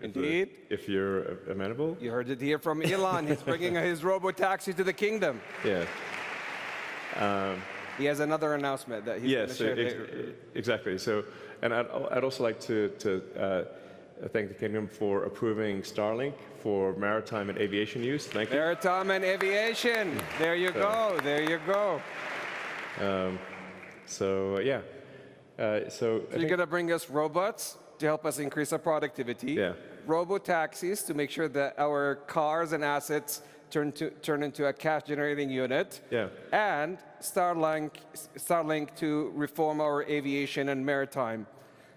Indeed. If you're amenable. You heard it here from Elon. He's bringing his robo-taxi to the kingdom. Yeah. He has another announcement that he's going to share later. Exactly. So, and I'd also like to thank the kingdom for approving Starlink for maritime and aviation use. Thank you. Maritime and aviation. There you go. There you go. So You're going to bring us robots to help us increase our productivity. Yeah. Robo-taxis to make sure that our cars and assets turn into a cash-generating unit. Yeah. And Starlink to reform our aviation and maritime.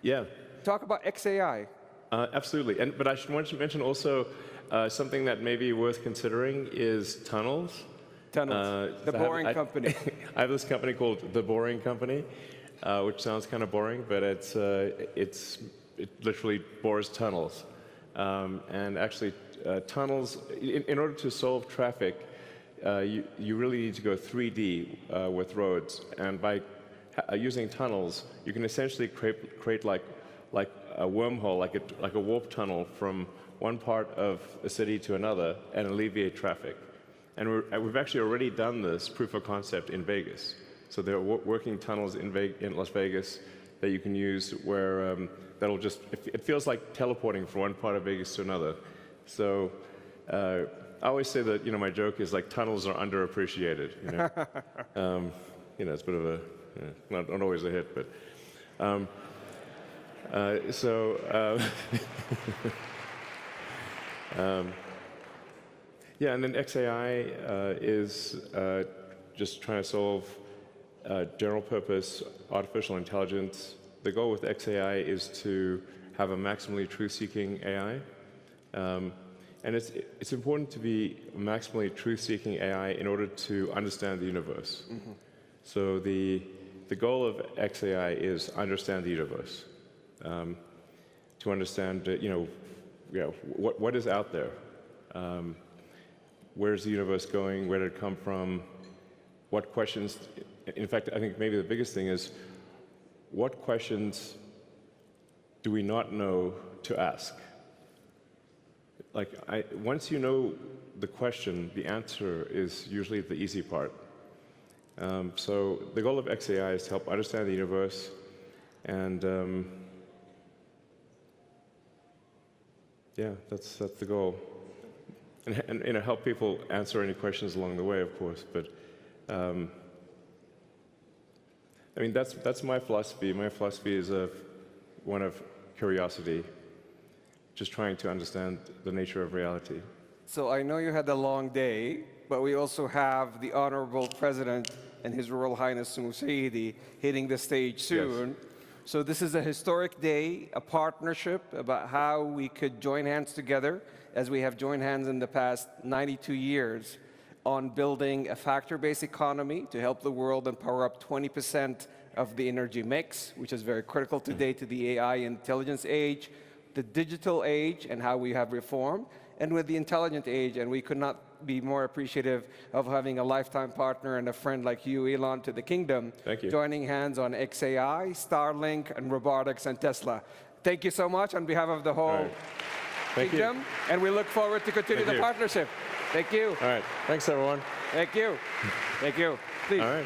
Yeah. Talk about XAI. Absolutely. But I should want to mention also something that may be worth considering is tunnels. Tunnels. The Boring Company. I have this company called The Boring Company, which sounds kind of boring, but it literally bores tunnels. And actually, tunnels, in order to solve traffic, you really need to go 3D with roads. And by using tunnels, you can essentially create like a wormhole, like a warp tunnel from one part of a city to another and alleviate traffic. And we've actually already done this proof of concept in Vegas. So there are working tunnels in Las Vegas that you can use where that'll just, it feels like teleporting from one part of Vegas to another. So I always say that, my joke is like tunnels are underappreciated, it's a bit of a, not always a hit, but. Yeah, and then XAI is just trying to solve general purpose artificial intelligence. The goal with XAI is to have a maximally truth-seeking AI. And it's important to be a maximally truth-seeking AI in order to understand the universe. Mm-hmm. So the goal of XAI is understand the universe. To understand, what is out there. Where's the universe going? Where did it come from? What questions? In fact, I think maybe the biggest thing is, what questions do we not know to ask? Once you know the question, the answer is usually the easy part. So the goal of XAI is to help understand the universe and yeah, that's the goal. And help people answer any questions along the way, of course. But that's my philosophy. My philosophy is one of curiosity, just trying to understand the nature of reality. So I know you had a long day, but we also have the Honorable President and His Royal Highness Saidi hitting the stage soon. Yes. So this is a historic day, a partnership about how we could join hands together, as we have joined hands in the past 92 years, on building a factor-based economy to help the world and power up 20% of the energy mix, which is very critical today to the AI intelligence age, the digital age, and how we have reformed, and with the intelligent age. And we could not be more appreciative of having a lifetime partner and a friend like you, Elon, to the kingdom. Thank you. Joining hands on XAI, Starlink, and robotics and Tesla. Thank you so much on behalf of the whole kingdom, and we look forward to continue the partnership. Thank you. All right. Thanks, everyone. Thank you. Thank you. Please. All right.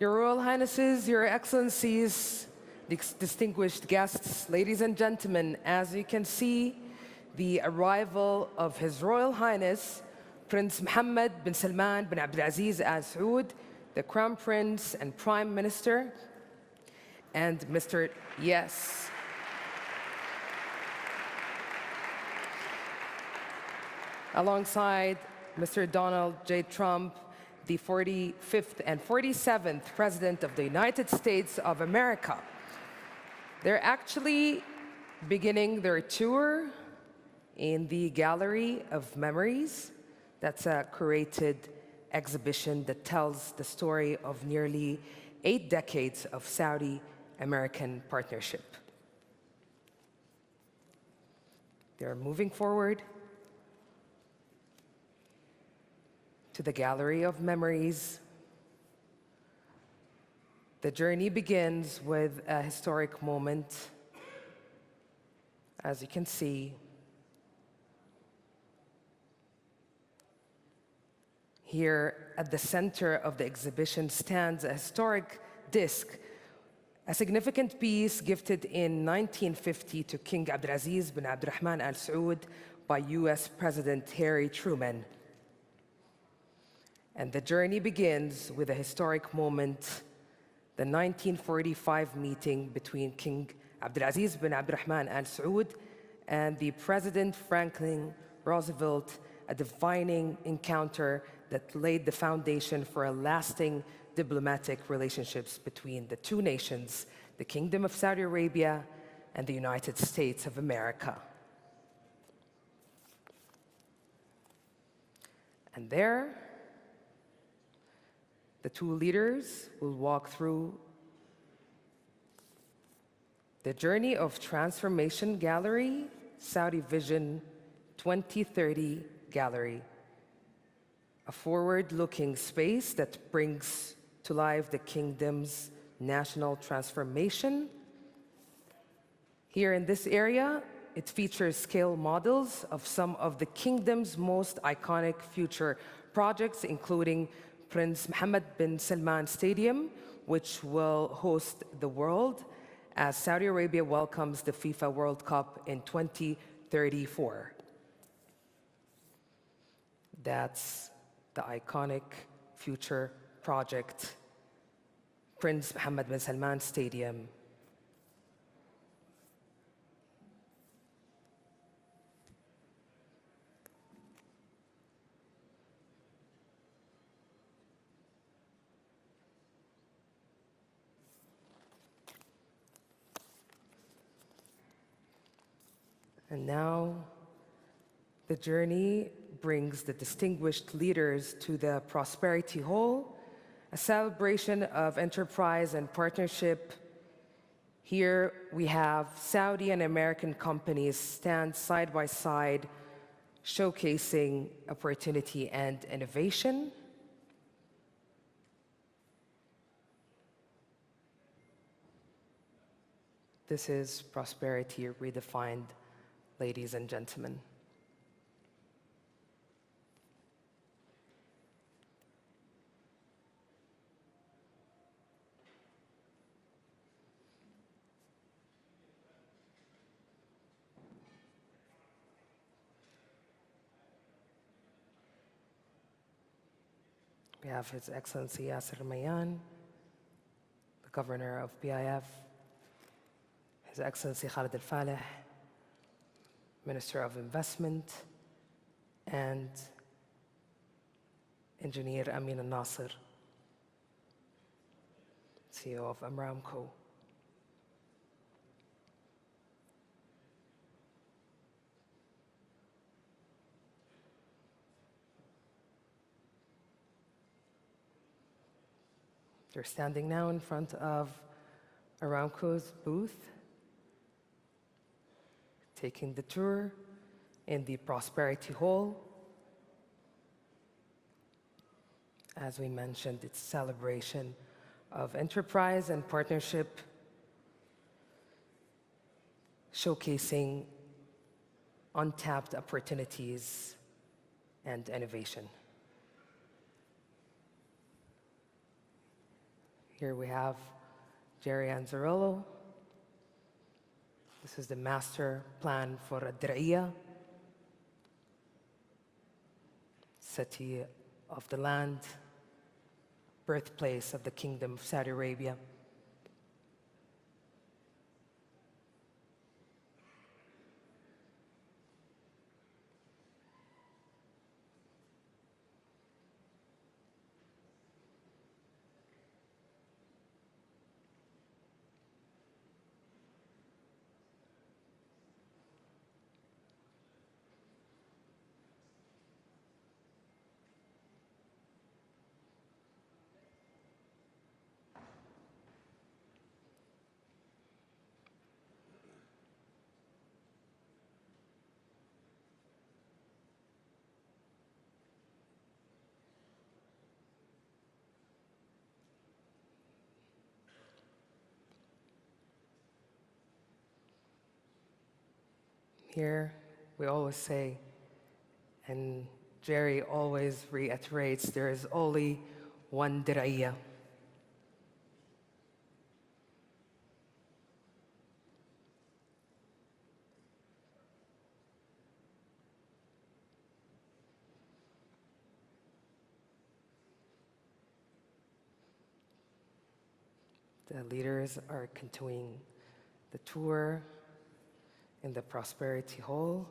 Your Royal Highnesses, Your Excellencies, distinguished guests, ladies and gentlemen, as you can see, the arrival of His Royal Highness, Prince Mohammed bin Salman bin Abdulaziz Al Saud, the Crown Prince and Prime Minister, and Mr. Yes. Alongside Mr. Donald J. Trump, the 45th and 47th President of the United States of America. They're actually beginning their tour in the Gallery of Memories. That's a curated exhibition that tells the story of nearly 8 decades of Saudi-American partnership. They're moving forward to the Gallery of Memories. The journey begins with a historic moment. As you can see, here at the center of the exhibition stands a historic disc, a significant piece gifted in 1950 to King Abdulaziz bin Abdurrahman Al Saud by US President Harry Truman. And the journey begins with a historic moment, the 1945 meeting between King Abdulaziz bin Abdurrahman Al Saud and the President Franklin Roosevelt, a defining encounter that laid the foundation for a lasting diplomatic relationships between the two nations, the Kingdom of Saudi Arabia and the United States of America. And there, the two leaders will walk through the Journey of Transformation Gallery, Saudi Vision 2030 Gallery, a forward-looking space that brings to life the kingdom's national transformation. Here in this area, it features scale models of some of the kingdom's most iconic future projects, including Prince Mohammed bin Salman Stadium, which will host the world as Saudi Arabia welcomes the FIFA World Cup in 2034. That's the iconic future project, Prince Mohammed bin Salman Stadium. And now, the journey brings the distinguished leaders to the Prosperity Hall, a celebration of enterprise and partnership. Here we have Saudi and American companies stand side by side, showcasing opportunity and innovation. This is prosperity redefined, ladies and gentlemen. We have His Excellency Yasser Mayan, the Governor of PIF, His Excellency Khalid Al-Faleh, Minister of Investment, and Engineer Amin Al-Nasir, CEO of Aramco. They're standing now in front of Aramco's booth, taking the tour in the Prosperity Hall. As we mentioned, it's a celebration of enterprise and partnership, showcasing untapped opportunities and innovation. Here we have Jerry Anzarillo. This is the master plan for Ad-Dir'iyah, city of the land, birthplace of the Kingdom of Saudi Arabia. Here, we always say, and Jerry always reiterates, there is only one Dir'iyah. The leaders are continuing the tour in the Prosperity Hall,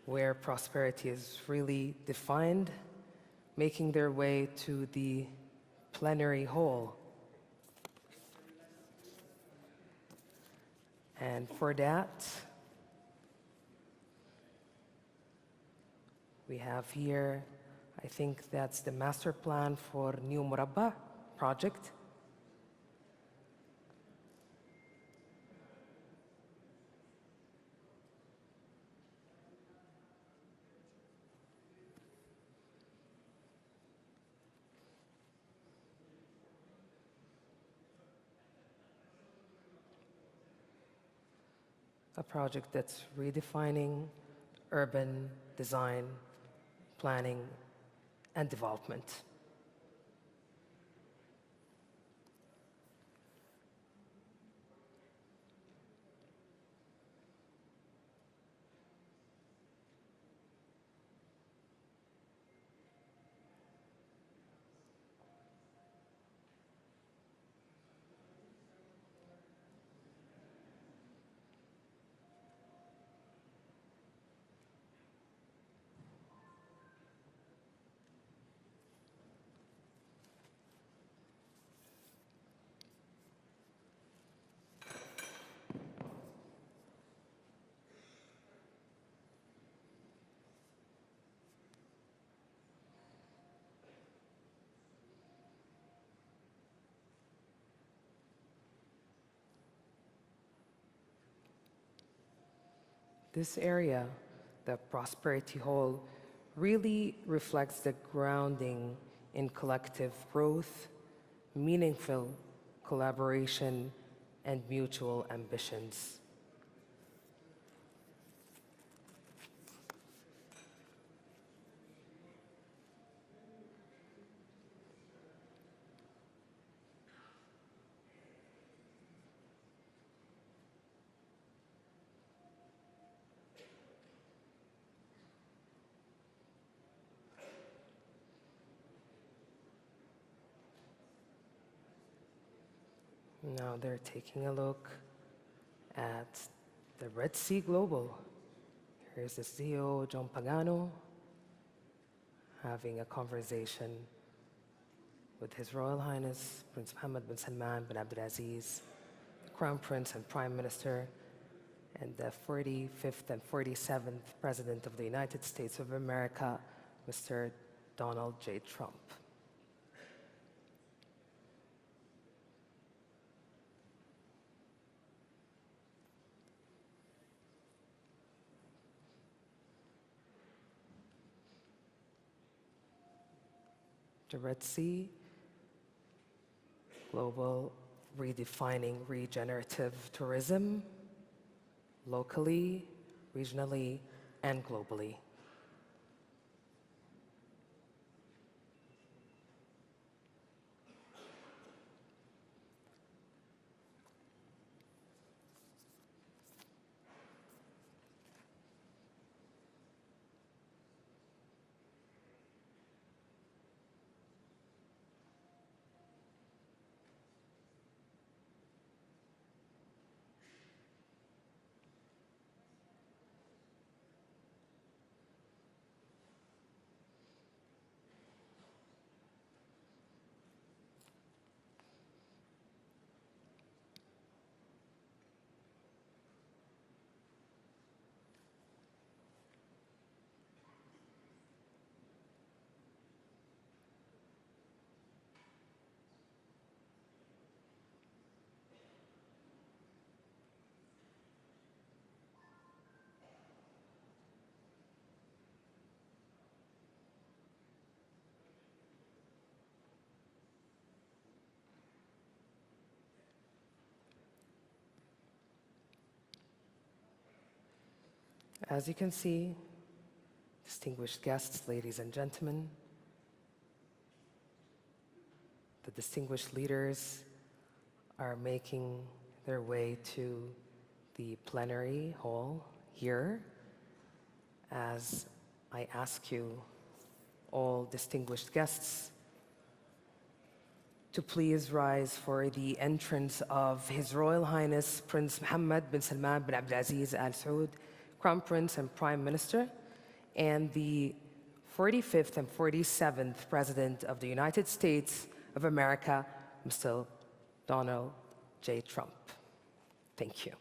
where prosperity is really defined, making their way to the Plenary Hall. And for that, we have here, I think that's the master plan for New Murabba project. A project that's redefining urban design, planning, and development. This area, the Prosperity Hall, really reflects the grounding in collective growth, meaningful collaboration, and mutual ambitions. Now they're taking a look at the Red Sea Global. Here's the CEO, John Pagano, having a conversation with His Royal Highness Prince Mohammed bin Salman bin Abdulaziz, the Crown Prince and Prime Minister, and the 45th and 47th President of the United States of America, Mr. Donald J. Trump. The Red Sea Global, redefining regenerative tourism locally, regionally, and globally. As you can see, distinguished guests, ladies and gentlemen, the distinguished leaders are making their way to the plenary hall here as I ask you, all distinguished guests, to please rise for the entrance of His Royal Highness Prince Mohammed bin Salman bin Abdulaziz Al Saud, Crown Prince and Prime Minister, and the 45th and 47th President of the United States of America, Mr. Donald J. Trump. Thank you.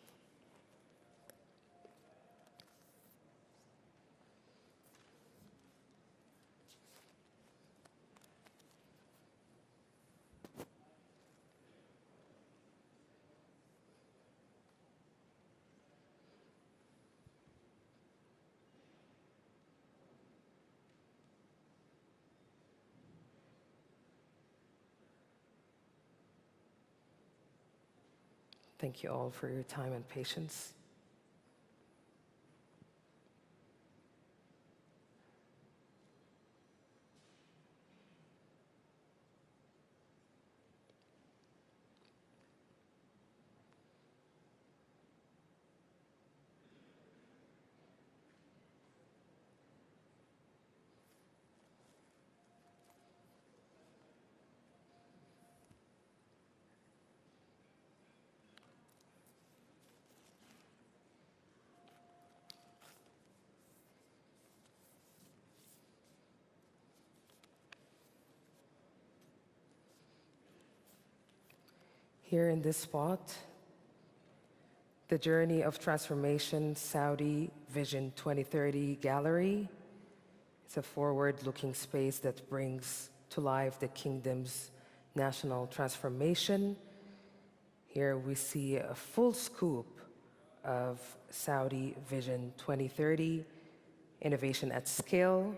Thank you all for your time and patience. Here in this spot, the Journey of Transformation Saudi Vision 2030 Gallery. It's a forward-looking space that brings to life the kingdom's national transformation. Here we see a full scoop of Saudi Vision 2030, innovation at scale,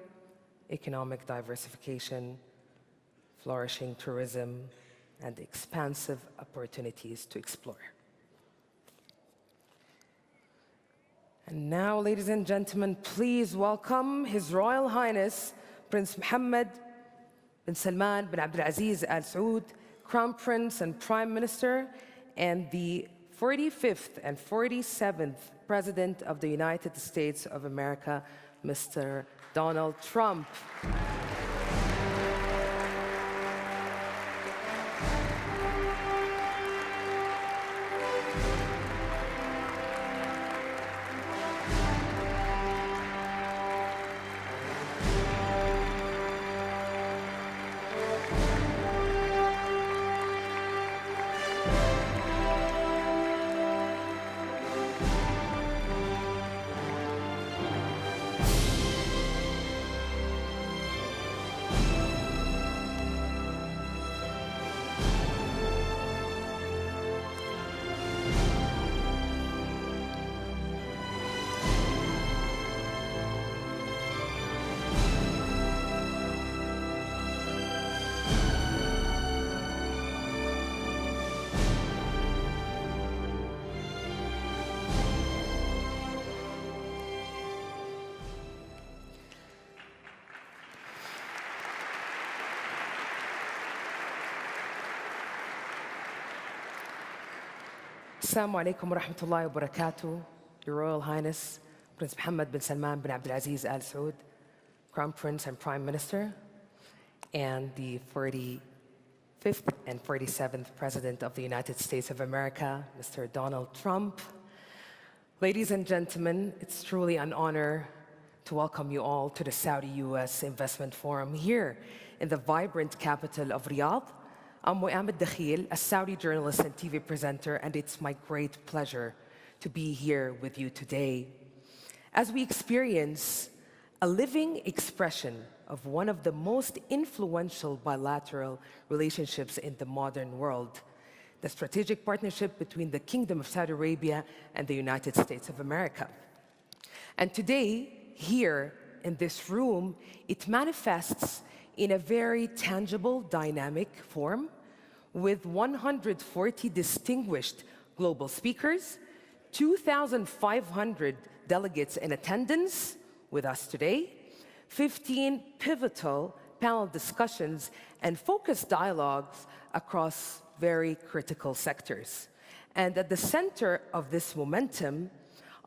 economic diversification, flourishing tourism, and expansive opportunities to explore. And now, ladies and gentlemen, please welcome His Royal Highness Prince Mohammed bin Salman bin Abdulaziz Al Saud, Crown Prince and Prime Minister, and the 45th and 47th President of the United States of America, Mr. Donald Trump. Assalamu alaikum wa rahmatullahi wa barakatuh. Your Royal Highness, Prince Mohammed bin Salman bin Abdulaziz Al Saud, Crown Prince and Prime Minister, and the 45th and 47th President of the United States of America, Mr. Donald Trump. Ladies and gentlemen, it's truly an honor to welcome you all to the Saudi-US Investment Forum here in the vibrant capital of Riyadh. I'm Mu'amad Dakhil, a Saudi journalist and TV presenter, and it's my great pleasure to be here with you today as we experience a living expression of one of the most influential bilateral relationships in the modern world, the strategic partnership between the Kingdom of Saudi Arabia and the United States of America. And today, here in this room, it manifests in a very tangible, dynamic form with 140 distinguished global speakers, 2,500 delegates in attendance with us today, 15 pivotal panel discussions, and focused dialogues across very critical sectors. And at the center of this momentum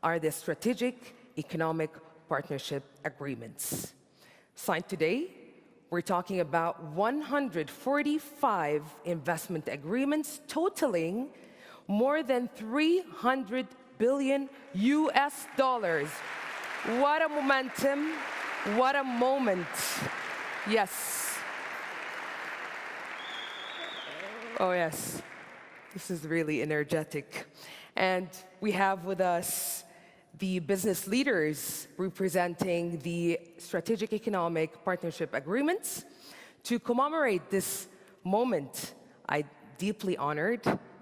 are the strategic economic partnership agreements. Signed today, we're talking about 145 investment agreements totaling more than $300 billion US. What a momentum, what a moment. Yes. Oh yes, this is really energetic. And we have with us the business leaders representing the Strategic Economic Partnership Agreements. To commemorate this moment, I'm deeply honored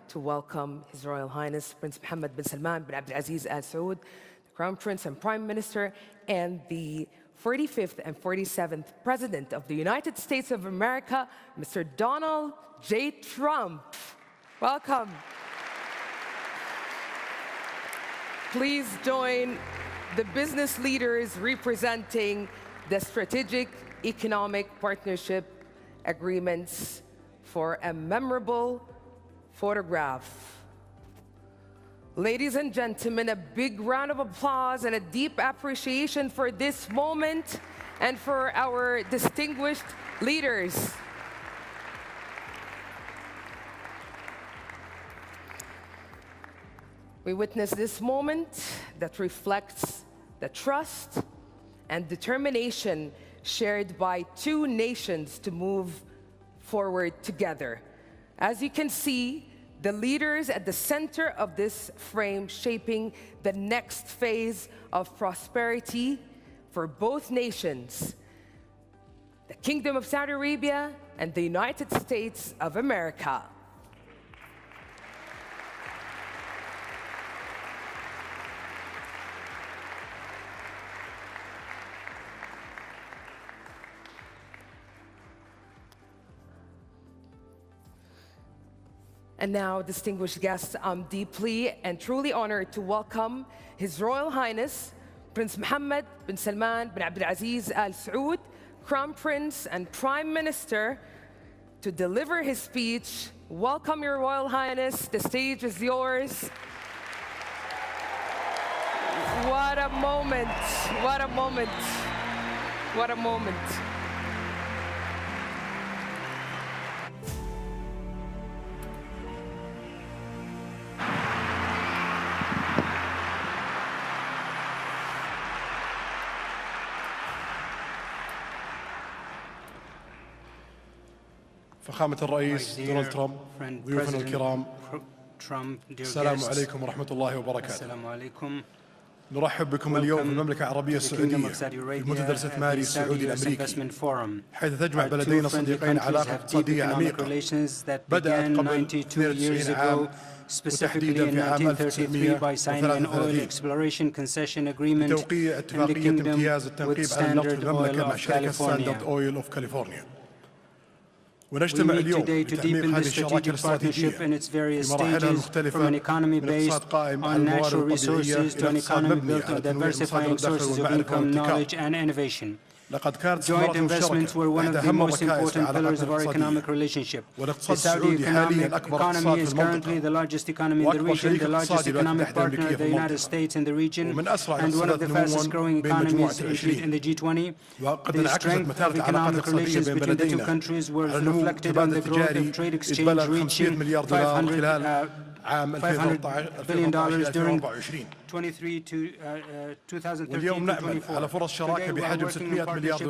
to welcome His Royal Highness Prince Mohammed bin Salman bin Abdulaziz Al Saud, the Crown Prince and Prime Minister, and the 45th and 47th President of the United States of America, Mr. Donald J. Trump. Welcome. Please join the business leaders representing the Strategic Economic Partnership Agreements for a memorable photograph. Ladies and gentlemen, a big round of applause and a deep appreciation for this moment and for our distinguished leaders. We witness this moment that reflects the trust and determination shared by two nations to move forward together. As you can see, the leaders at the center of this frame shaping the next phase of prosperity for both nations, the Kingdom of Saudi Arabia and the United States of America. And now, distinguished guests, I'm deeply and truly honored to welcome His Royal Highness Prince Mohammed bin Salman bin Abdulaziz Al Saud, Crown Prince and Prime Minister, to deliver his speech. Welcome, Your Royal Highness. The stage is yours. What a moment. What a moment. What a moment. فخامة الرئيس دونالد ترامب، ضيوفنا الكرام، السلام عليكم ورحمة الله وبركاته. نرحب بكم اليوم في المملكة العربية السعودية في المنتدى الاستثماري السعودي الأمريكي، حيث تجمع بلدين صديقين علاقة اقتصادية عميقة بدأت قبل 92 عام، وتحديدا في عام 1933 بتوقيع اتفاقية امتياز التنقيب على النفط في المملكة مع شركة ستاندرد أويل أوف كاليفورنيا. ونجتمع اليوم لتعميق هذه الشراكة الاستراتيجية في مراحلها المختلفة، من اقتصاد قائم على الموارد الطبيعية إلى اقتصاد مبني على تنويع مصادر الدخل والمعرفة والابتكار. لقد كانت استثمارات المشتركة إحدى أهم الركائز في علاقتنا الاقتصادية، والاقتصاد السعودي حالياً أكبر اقتصاد في المنطقة وأكبر شريك اقتصادي للولايات المتحدة الأمريكية في المنطقة، ومن أسرع الاقتصادات نمواً بين مجموعة ال20. وقد انعكست متانة العلاقات الاقتصادية بين بلدينا على نمو تبادل تجاري بلغ $500 مليار خلال عام 2013-2024. واليوم نعمل على فرص شراكة بحجم $600 مليار،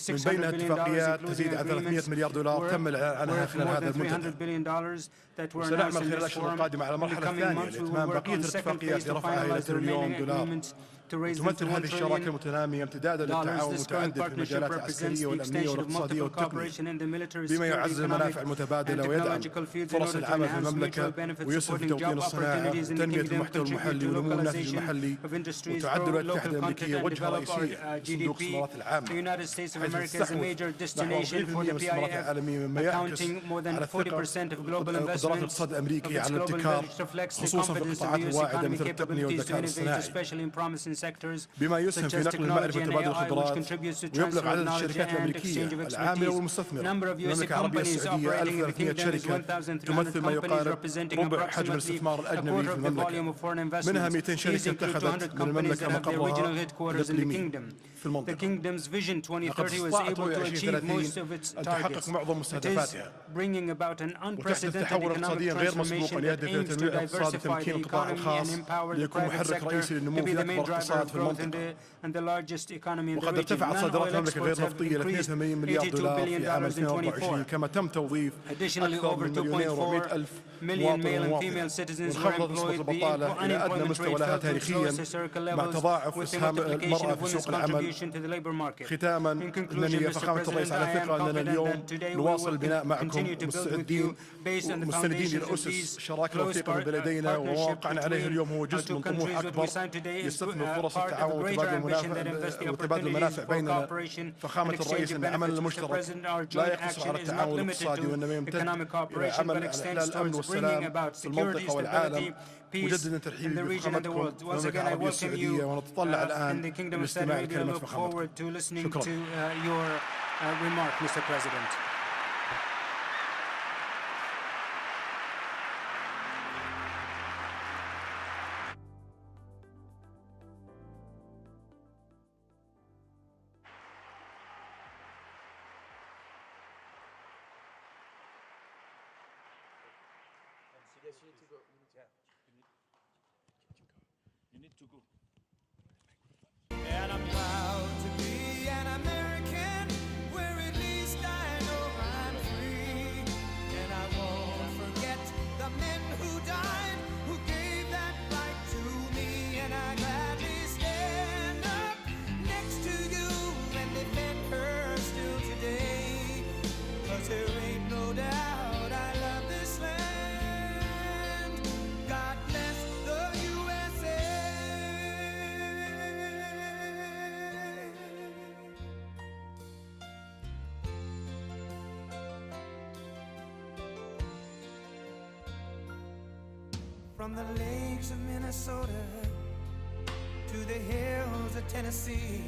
من بين اتفاقيات تزيد عن $300 مليار تم الإعلان عنها خلال هذا المنتدى. وسنعمل خلال الأشهر القادمة على المرحلة الثانية لإتمام بقية الاتفاقيات لرفعها إلى $1 تريليون to raise them to $1 trillion. This current partnership represents the extension of multiple cooperation in the military, security, economic, and technological fields in order to enhance mutual benefits, supporting job opportunities in the kingdom, contribute to localization of industries, grow local content, and develop our GDP. The United States of America is a major destination for the PIF, accounting more than 40% of global investments. Of its global leverage reflects the confidence of the U.S. economy capabilities to innovate, especially in promising sectors such as technology and AI, which contributes to transfer of knowledge and exchange of expertise. The number of U.S. companies operating in the kingdom is 1,300 companies, representing approximately a quarter of the volume of foreign investments. These include 200 companies that have their regional headquarters in the kingdom. The kingdom's Vision 2030 was able to achieve most of its targets. It is bringing about an unprecedented economic transformation that aims to diversify the economy and empower the private sector to be the main driver of growth and the largest economy in the region. Non-oil exports have increased $82 billion in 2024. Additionally, over 2.4 million male and female citizens were employed. The unemployment rate fell to its lowest historical levels with the multiplication of women's contribution to the labor market. In conclusion, Mr. President, I am confident that today we will continue to build with you based on the foundations of these close partnership. Our two countries, what we signed today is part of a greater ambition that invests the opportunities for cooperation and exchange of benefits. Mr. President, our joint action is not limited to economic cooperation, but extends towards bringing about security, stability, peace in the region and the world. Once again, I welcome you in the Kingdom of Saudi Arabia. I look forward to listening to your remark, Mr. President. And I'm proud to be an American, where at least I know I'm free. And I won't forget the men who died, who gave that right to me. And I gladly stand up next to you and defend her still today. 'Cause there ain't no doubt I love this land. God bless the USA. From the lakes of Minnesota to the hills of Tennessee,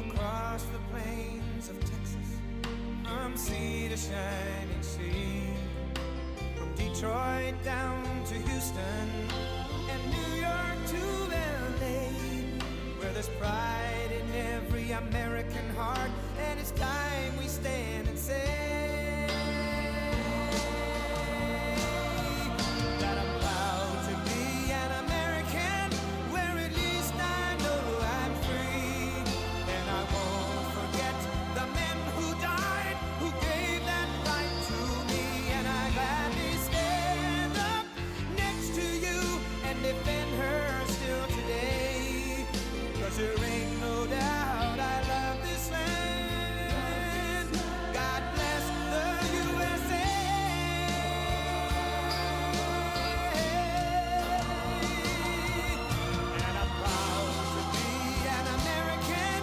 across the plains of Texas, from sea to shining sea, from Detroit down to Houston and New York to LA, where there's pride in every American heart, and it's time we stand and say that I'm proud to be an American, where at least I know I'm free. And I won't forget the men who died, who gave that right to me. And I gladly stand up next to you and defend her still today. 'Cause there ain't no doubt I love this land. God bless the USA. And I'm proud to be an American,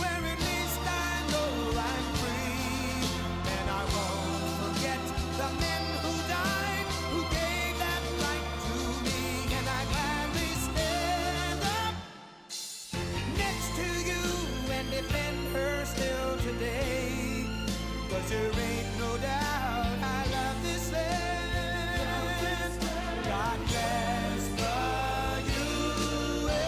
where at least I know I'm free. And I won't forget the men who died, who gave that right to me. And I gladly stand up next to you and defend her still today. 'Cause there ain't no doubt I love this land. God bless the USA.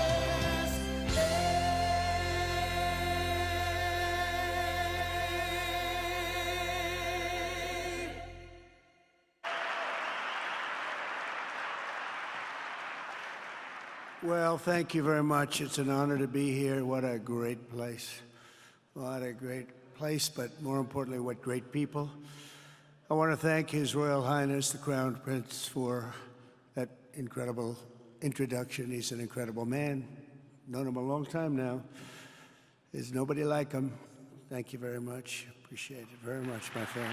Well, thank you very much. It's an honor to be here. What a great place. What a great place, but more importantly, what great people. I want to thank His Royal Highness, the Crown Prince, for that incredible introduction. He's an incredible man. known him a long time now. There's nobody like him. Thank you very much. Appreciate it very much, my friend.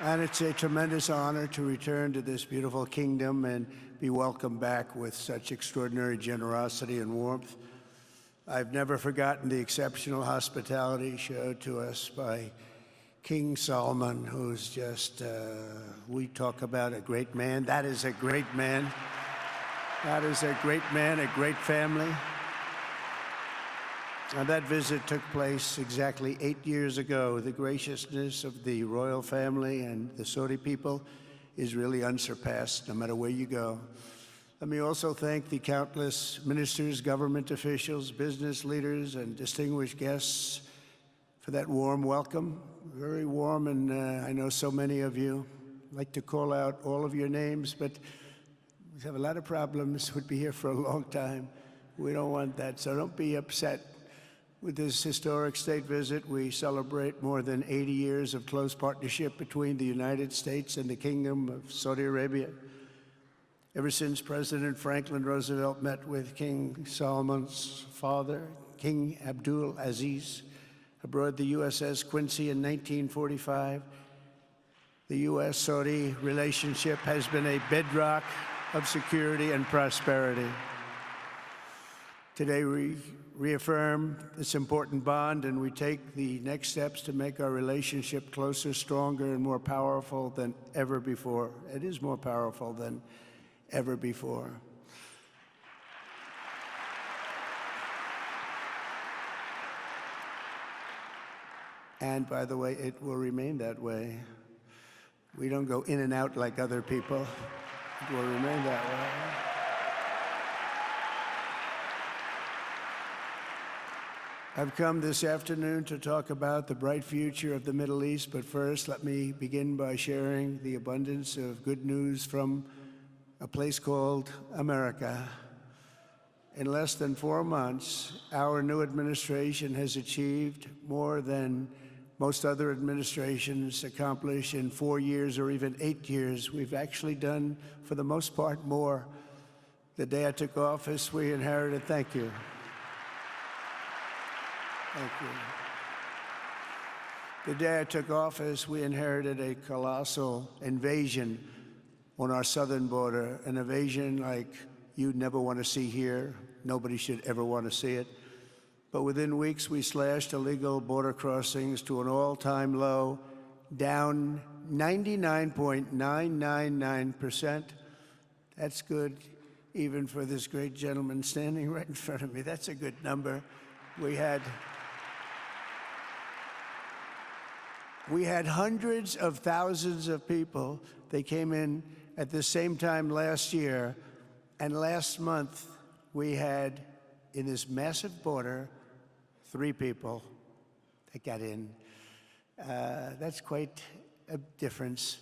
And it's a tremendous honor to return to this beautiful kingdom and be welcomed back with such extraordinary generosity and warmth. I've never forgotten the exceptional hospitality showed to us by King Solomon, who's just, we talk about a great man. That is a great man. That is a great man, a great family. And that visit took place exactly 8 years ago. The graciousness of the royal family and the Saudi people is really unsurpassed, no matter where you go. Let me also thank the countless ministers, government officials, business leaders, and distinguished guests for that warm welcome. Very warm, and I know so many of you. I'd like to call out all of your names, but we have a lot of problems. We'd be here for a long time. We don't want that, so don't be upset. With this historic state visit, we celebrate more than 80 years of close partnership between the United States and the Kingdom of Saudi Arabia. Ever since President Franklin Roosevelt met with King Solomon's father, King Abdul Aziz, aboard the USS Quincy in 1945, the U.S.-Saudi relationship has been a bedrock of security and prosperity. Today, we reaffirm this important bond, and we take the next steps to make our relationship closer, stronger, and more powerful than ever before. It is more powerful than ever before. And by the way, it will remain that way. We don't go in and out like other people. It will remain that way. I've come this afternoon to talk about the bright future of the Middle East, but first let me begin by sharing the abundance of good news from a place called America. In less than 4 months, our new administration has achieved more than most other administrations accomplish in 4 years or even 8 years. We've actually done, for the most part, more. The day I took office, we inherited, thank you. Thank you. The day I took office, we inherited a colossal invasion on our southern border, an invasion like you'd never want to see here. Nobody should ever want to see it. But within weeks, we slashed illegal border crossings to an all-time low, down 99.999%. That's good, even for this great gentleman standing right in front of me. That's a good number. We had hundreds of thousands of people. They came in at the same time last year, and last month we had, in this massive border, 3 people that got in. That's quite a difference,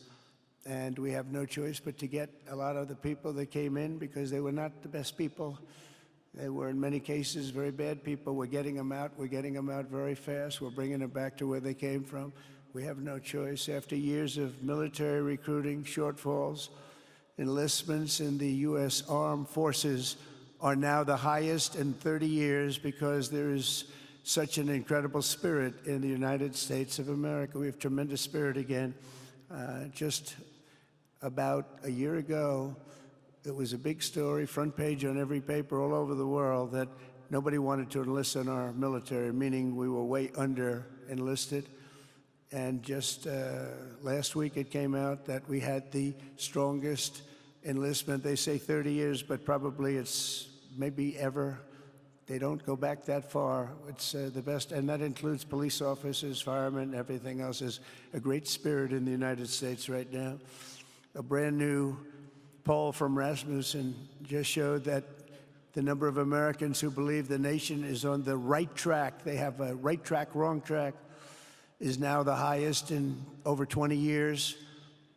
and we have no choice but to get a lot of the people that came in because they were not the best people. They were, in many cases, very bad people. We're getting them out. We're getting them out very fast. We're bringing them back to where they came from. We have no choice. After years of military recruiting shortfalls, enlistments in the U.S. Armed Forces are now the highest in 30 years because there is such an incredible spirit in the United States of America. We have tremendous spirit again. Just about a year ago, it was a big story, front page on every paper all over the world, that nobody wanted to enlist in our military, meaning we were way under enlisted. And just last week it came out that we had the strongest enlistment. They say 30 years, but probably it's maybe ever. They don't go back that far. It's the best, and that includes police officers, firemen, everything else. Is a great spirit in the United States right now. A brand new poll from Rasmussen just showed that the number of Americans who believe the nation is on the right track, they have a right track, wrong track, is now the highest in over 20 years.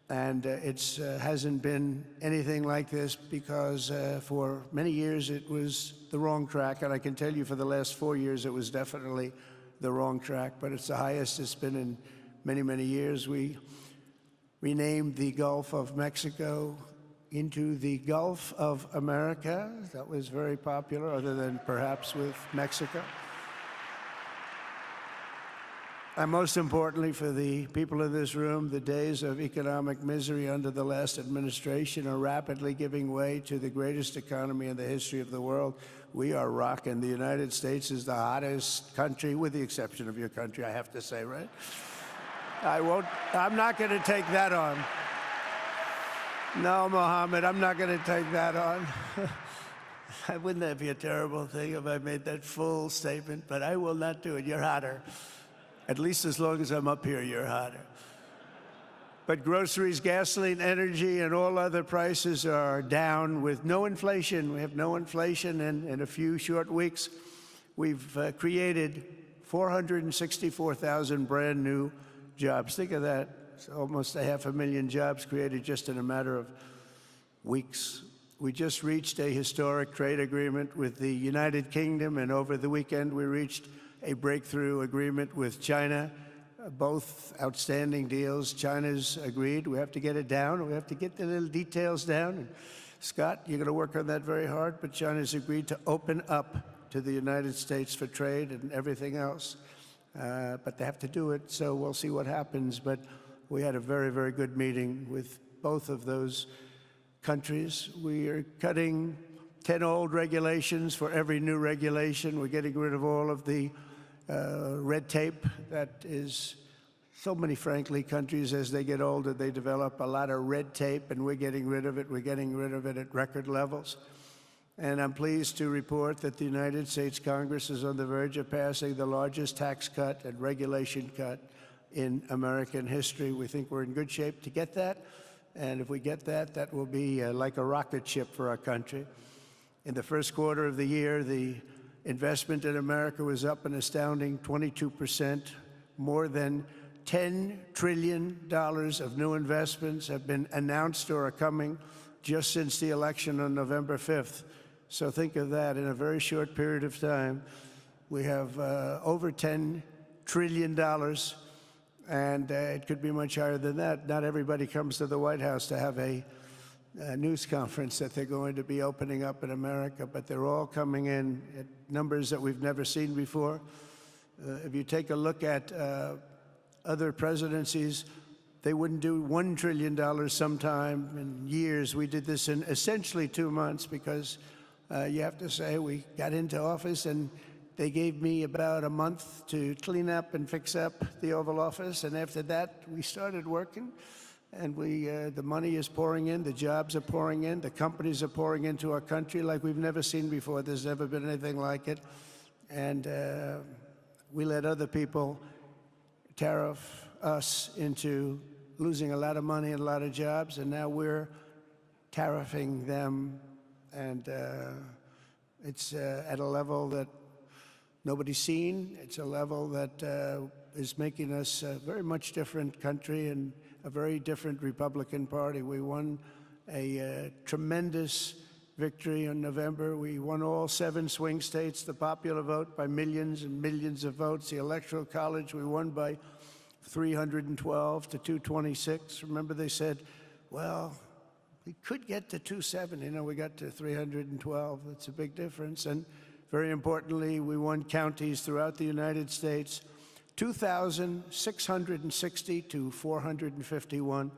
And it hasn't been anything like this because for many years it was the wrong track. And I can tell you for the last 4 years it was definitely the wrong track, but it's the highest it's been in many, many years. We renamed the Gulf of Mexico, into the Gulf of America. That was very popular, other than perhaps with Mexico. And most importantly, for the people in this room, the days of economic misery under the last administration are rapidly giving way to the greatest economy in the history of the world. We are rocking. The United States is the hottest country, with the exception of your country, I have to say, right? I'm not going to take that on. No, Mohammed, I'm not going to take that on. Wouldn't that be a terrible thing if I made that full statement? But I will not do it. You're hotter. At least as long as I'm up here, you're hotter. But groceries, gasoline, energy, and all other prices are down with no inflation. We have no inflation, and in a few short weeks, we've created 464,000 brand new jobs. Think of that. It's almost 500,000 jobs created just in a matter of weeks. We just reached a historic trade agreement with the United Kingdom, and over the weekend, we reached a breakthrough agreement with China. Both outstanding deals. China's agreed. We have to get it down. We have to get the little details down. And Scott, you're going to work on that very hard, but China's agreed to open up to the United States for trade and everything else. But they have to do it, so we'll see what happens. But we had a very, very good meeting with both of those countries. We are cutting 10 old regulations for every new regulation. We're getting rid of all of the red tape that is so many, frankly, countries, as they get older, they develop a lot of red tape, and we're getting rid of it. We're getting rid of it at record levels. And I'm pleased to report that the United States Congress is on the verge of passing the largest tax cut and regulation cut in American history. We think we're in good shape to get that. And if we get that, that will be like a rocket ship for our country. In the first quarter of the year, the investment in America was up an astounding 22%. More than $10 trillion of new investments have been announced or are coming just since the election on November 5th. So think of that. In a very short period of time, we have over $10 trillion, and it could be much higher than that. Not everybody comes to the White House to have a news conference that they're going to be opening up in America, but they're all coming in at numbers that we've never seen before. If you take a look at other presidencies, they wouldn't do $1 trillion sometime in years. We did this in essentially 2 months because you have to say we got into office and they gave me about a month to clean up and fix up the Oval Office, and after that we started working. And the money is pouring in, the jobs are pouring in, the companies are pouring into our country like we've never seen before. There's never been anything like it. And we let other people tariff us into losing a lot of money and a lot of jobs, and now we're tariffing them. And it's at a level that nobody's seen. It's a level that is making us a very much different country and a very different Republican Party. We won a tremendous victory in November. We won all 7 swing states, the popular vote by millions and millions of votes. The Electoral College, we won by 312 to 226. Remember, they said, well, we could get to 270. No, we got to 312. That's a big difference. And very importantly, we won counties throughout the United States, 2,660 to 451.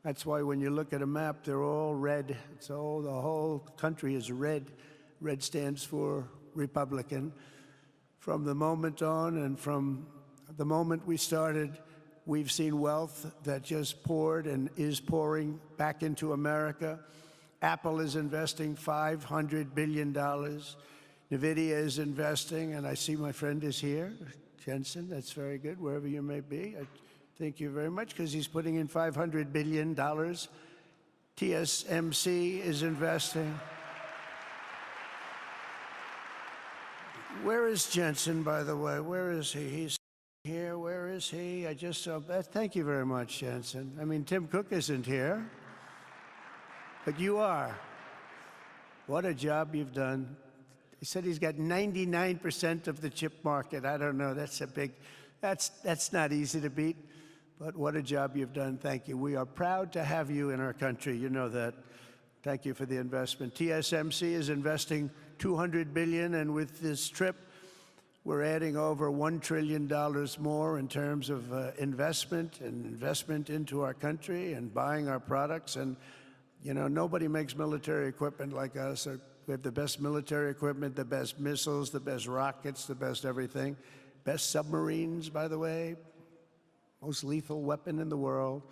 That's why when you look at a map, they're all red. The whole country is red. Red stands for Republican. From the moment on and from the moment we started, we've seen wealth that just poured and is pouring back into America. Apple is investing $500 billion. NVIDIA is investing, and I see my friend is here. Jensen, that's very good, wherever you may be. I thank you very much, because he's putting in $500 billion. TSMC is investing. Where is Jensen, by the way? Where is he? He's here. Where is he? I just saw that. Thank you very much, Jensen. I mean, Tim Cook isn't here, but you are. What a job you've done. He said he's got 99% of the chip market. I don't know, that's not easy to beat, but what a job you've done. Thank you. We are proud to have you in our country. You know that. Thank you for the investment. TSMC is investing $200 billion, and with this trip, we're adding over $1 trillion more in terms of investment into our country and buying our products. And, you know, nobody makes military equipment like us. We have the best military equipment, the best missiles, the best rockets, the best everything. Best submarines, by the way, most lethal weapon in the world.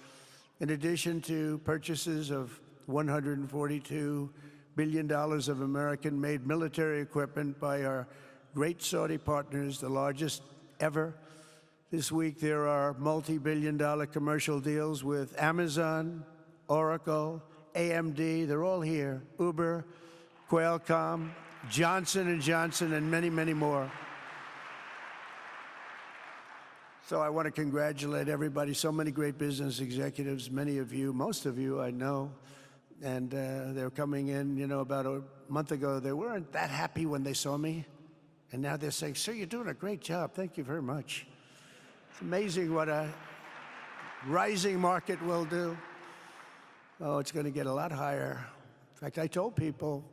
In addition to purchases of $142 billion of American-made military equipment by our great Saudi partners, the largest ever. This week there are multi-billion-dollar commercial deals with Amazon, Oracle, AMD, they're all here, Uber, Qualcomm, Johnson & Johnson, and many, many more. So I want to congratulate everybody, so many great business executives, many of you, most of you I know, and they're coming in, you know, about a month ago, they weren't that happy when they saw me. And now they're saying, sir, you're doing a great job. Thank you very much. It's amazing what a rising market will do. Oh, it's going to get a lot higher. In fact, I told people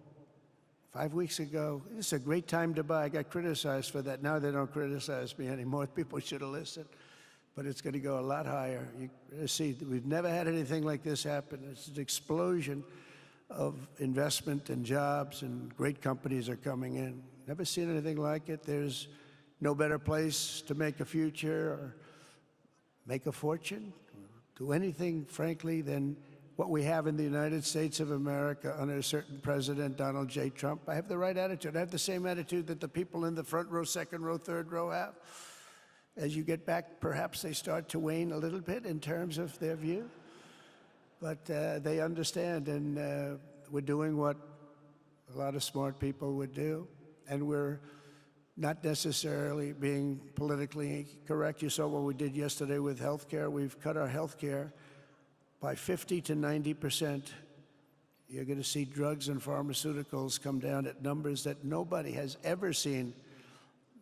5 weeks ago, this is a great time to buy. I got criticized for that. Now they don't criticize me anymore. People should have listened. But it's going to go a lot higher. You see, we've never had anything like this happen. It's an explosion of investment and jobs, and great companies are coming in. Never seen anything like it. There's no better place to make a future or make a fortune, do anything, frankly, than what we have in the United States of America under a certain President, Donald J. Trump. I have the right attitude. I have the same attitude that the people in the front row, second row, third row have. As you get back, perhaps they start to wane a little bit in terms of their view. But they understand, and we're doing what a lot of smart people would do. And we're not necessarily being politically correct. You saw what we did yesterday with health care. We've cut our health care by 50 to 90%. You're going to see drugs and pharmaceuticals come down at numbers that nobody has ever seen.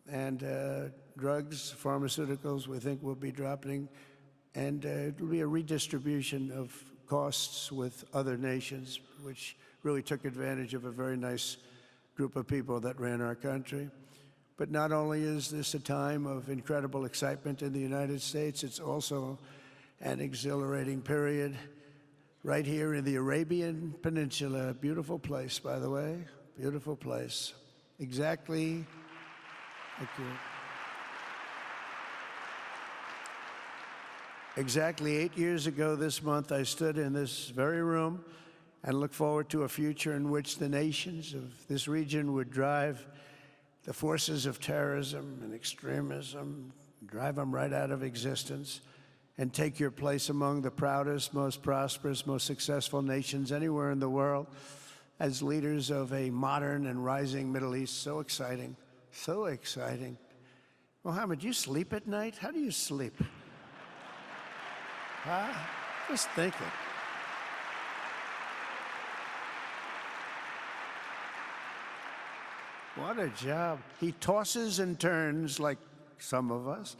And drugs, pharmaceuticals, we think will be dropping. And it will be a redistribution of costs with other nations, which really took advantage of a very nice group of people that ran our country. But not only is this a time of incredible excitement in the United States, it's also an exhilarating period right here in the Arabian Peninsula. Beautiful place, by the way, beautiful place. Exactly, thank you. Exactly 8 years ago this month, I stood in this very room and look forward to a future in which the nations of this region would drive the forces of terrorism and extremism, drive them right out of existence, and take your place among the proudest, most prosperous, most successful nations anywhere in the world as leaders of a modern and rising Middle East. So exciting, so exciting. Mohammed, you sleep at night? How do you sleep? Huh? Just thinking. What a job. He tosses and turns like some of us.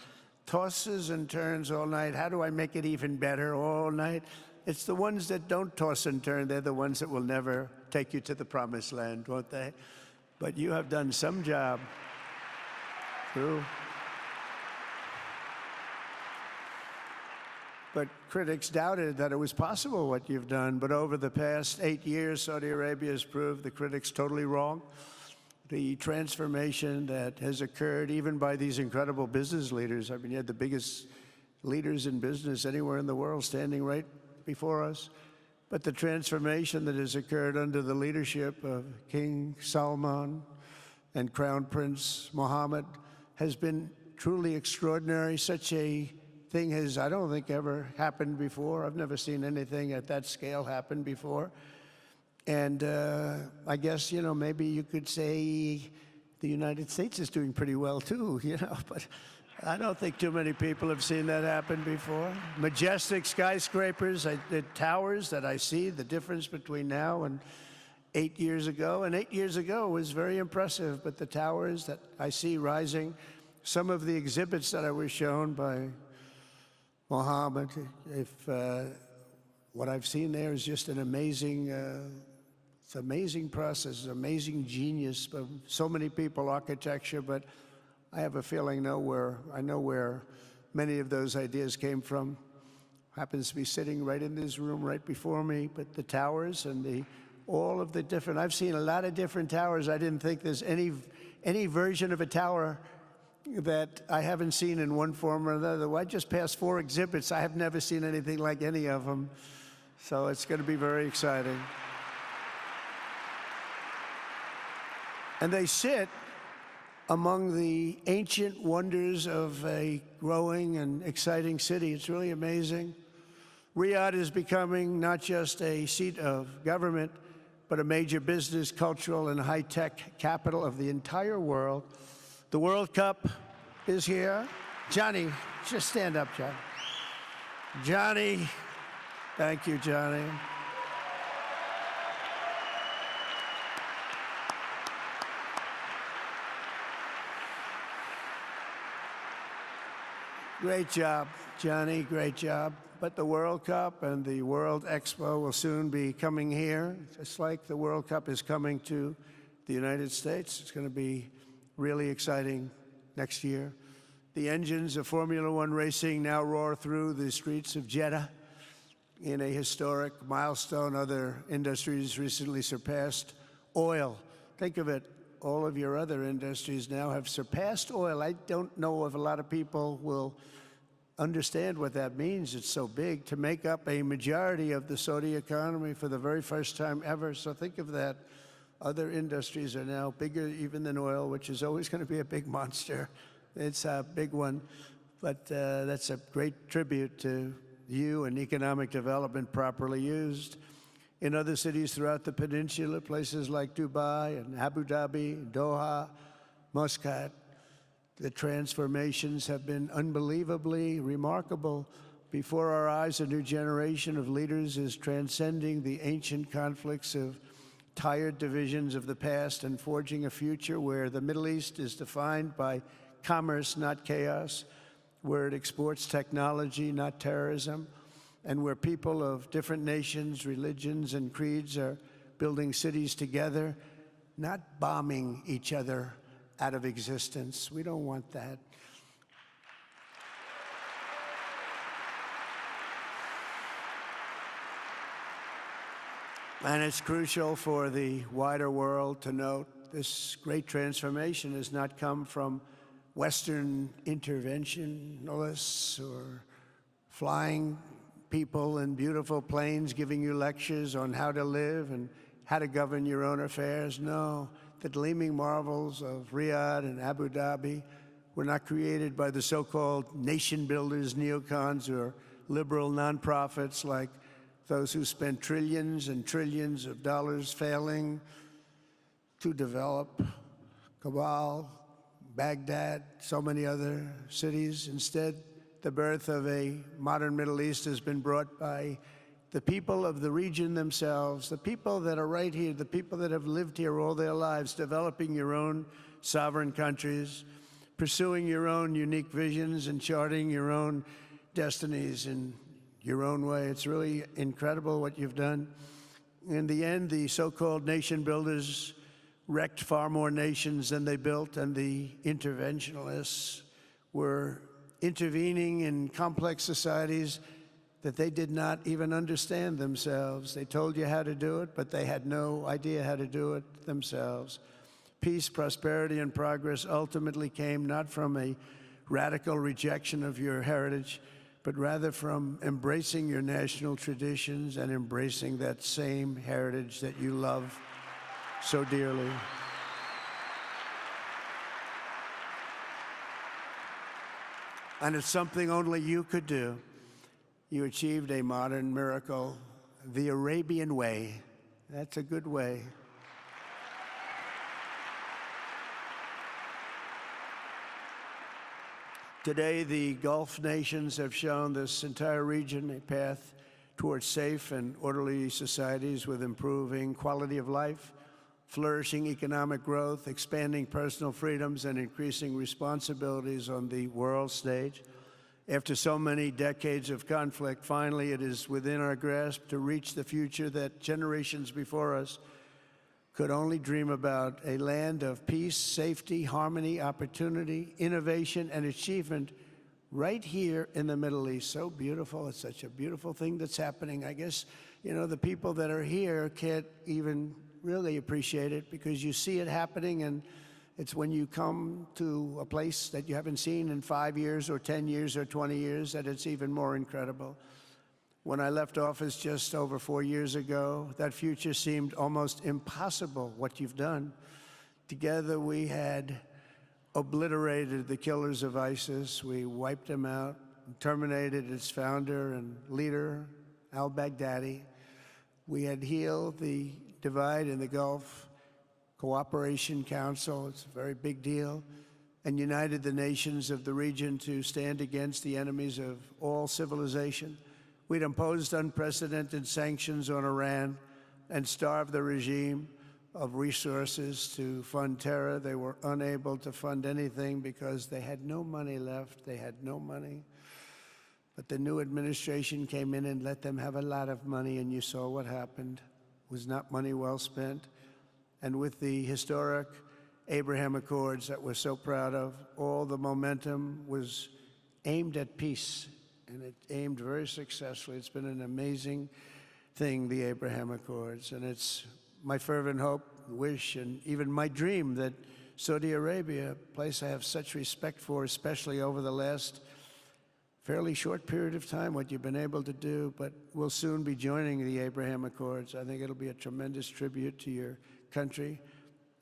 Tosses and turns all night. How do I make it even better all night? It's the ones that don't toss and turn. They're the ones that will never take you to the promised land, won't they? But you have done some job. True. But critics doubted that it was possible what you've done. But over the past 8 years, Saudi Arabia has proved the critics totally wrong. The transformation that has occurred even by these incredible business leaders. I mean, you had the biggest leaders in business anywhere in the world standing right before us. But the transformation that has occurred under the leadership of King Salman and Crown Prince Mohammed has been truly extraordinary. Such a thing has, I don't think, ever happened before. I've never seen anything at that scale happen before. And I guess, you know, maybe you could say the United States is doing pretty well too, you know, but I don't think too many people have seen that happen before. Majestic skyscrapers, the towers that I see, the difference between now and 8 years ago. And 8 years ago was very impressive, but the towers that I see rising, some of the exhibits that I was shown by Mohammed, if what I've seen there is just an amazing It's an amazing process, amazing genius of so many people, architecture, but I have a feeling I know where many of those ideas came from. Happens to be sitting right in this room right before me, but the towers and all of the different, I've seen a lot of different towers. I didn't think there's any version of a tower that I haven't seen in one form or another. I just passed 4 exhibits. I have never seen anything like any of them. So it's going to be very exciting. And they sit among the ancient wonders of a growing and exciting city. It's really amazing. Riyadh is becoming not just a seat of government, but a major business, cultural, and high-tech capital of the entire world. The World Cup is here. Johnny, just stand up, Johnny. Johnny, thank you, Johnny. Great job, Johnny, great job. But the World Cup and the World Expo will soon be coming here, just like the World Cup is coming to the United States. It's going to be really exciting next year. The engines of Formula One racing now roar through the streets of Jeddah in a historic milestone. Other industries recently surpassed oil. Think of it, all of your other industries now have surpassed oil. I don't know if a lot of people will understand what that means. It's so big to make up a majority of the Saudi economy for the very first time ever. So think of that. Other industries are now bigger even than oil, which is always going to be a big monster. It's a big one. But that's a great tribute to you and economic development properly used. In other cities throughout the peninsula, places like Dubai and Abu Dhabi, Doha, Muscat, the transformations have been unbelievably remarkable. Before our eyes, a new generation of leaders is transcending the ancient conflicts of tired divisions of the past and forging a future where the Middle East is defined by commerce, not chaos, where it exports technology, not terrorism, and where people of different nations, religions, and creeds are building cities together, not bombing each other out of existence. We don't want that. And it's crucial for the wider world to note this great transformation has not come from Western interventionists or flying people in beautiful planes giving you lectures on how to live and how to govern your own affairs. No. The gleaming marvels of Riyadh and Abu Dhabi were not created by the so-called nation builders, neocons, or liberal nonprofits like those who spent trillions and trillions of dollars failing to develop Kabul, Baghdad, so many other cities. Instead, the birth of a modern Middle East has been brought by the people of the region themselves, the people that are right here, the people that have lived here all their lives, developing your own sovereign countries, pursuing your own unique visions and charting your own destinies in your own way. It's really incredible what you've done. In the end, the so-called nation builders wrecked far more nations than they built, and the interventionists were intervening in complex societies that they did not even understand themselves. They told you how to do it, but they had no idea how to do it themselves. Peace, prosperity, and progress ultimately came not from a radical rejection of your heritage, but rather from embracing your national traditions and embracing that same heritage that you love so dearly. And it's something only you could do. You achieved a modern miracle, the Arabian way. That's a good way. Today, the Gulf nations have shown this entire region a path towards safe and orderly societies with improving quality of life, flourishing economic growth, expanding personal freedoms, and increasing responsibilities on the world stage. After so many decades of conflict, finally it is within our grasp to reach the future that generations before us could only dream about a land of peace, safety, harmony, opportunity, innovation, and achievement right here in the Middle East. So beautiful. It's such a beautiful thing that's happening. I guess, you know, the people that are here can't even really appreciate it because you see it happening, and it's when you come to a place that you haven't seen in 5 years or 10 years or 20 years that it's even more incredible. When I left office just over 4 years ago, that future seemed almost impossible, what you've done. Together we had obliterated the killers of ISIS. We wiped them out, terminated its founder and leader, al-Baghdadi. We had healed the divide in the Gulf Cooperation Council, it's a very big deal, and united the nations of the region to stand against the enemies of all civilization. We'd imposed unprecedented sanctions on Iran and starved the regime of resources to fund terror. They were unable to fund anything because they had no money left. They had no money. But the new administration came in and let them have a lot of money, and you saw what happened. It was not money well spent. And with the historic Abraham Accords that we're so proud of, all the momentum was aimed at peace, and it aimed very successfully. It's been an amazing thing, the Abraham Accords, and it's my fervent hope, wish, and even my dream that Saudi Arabia, a place I have such respect for, especially over the last fairly short period of time, what you've been able to do, but we'll soon be joining the Abraham Accords. I think it'll be a tremendous tribute to your country,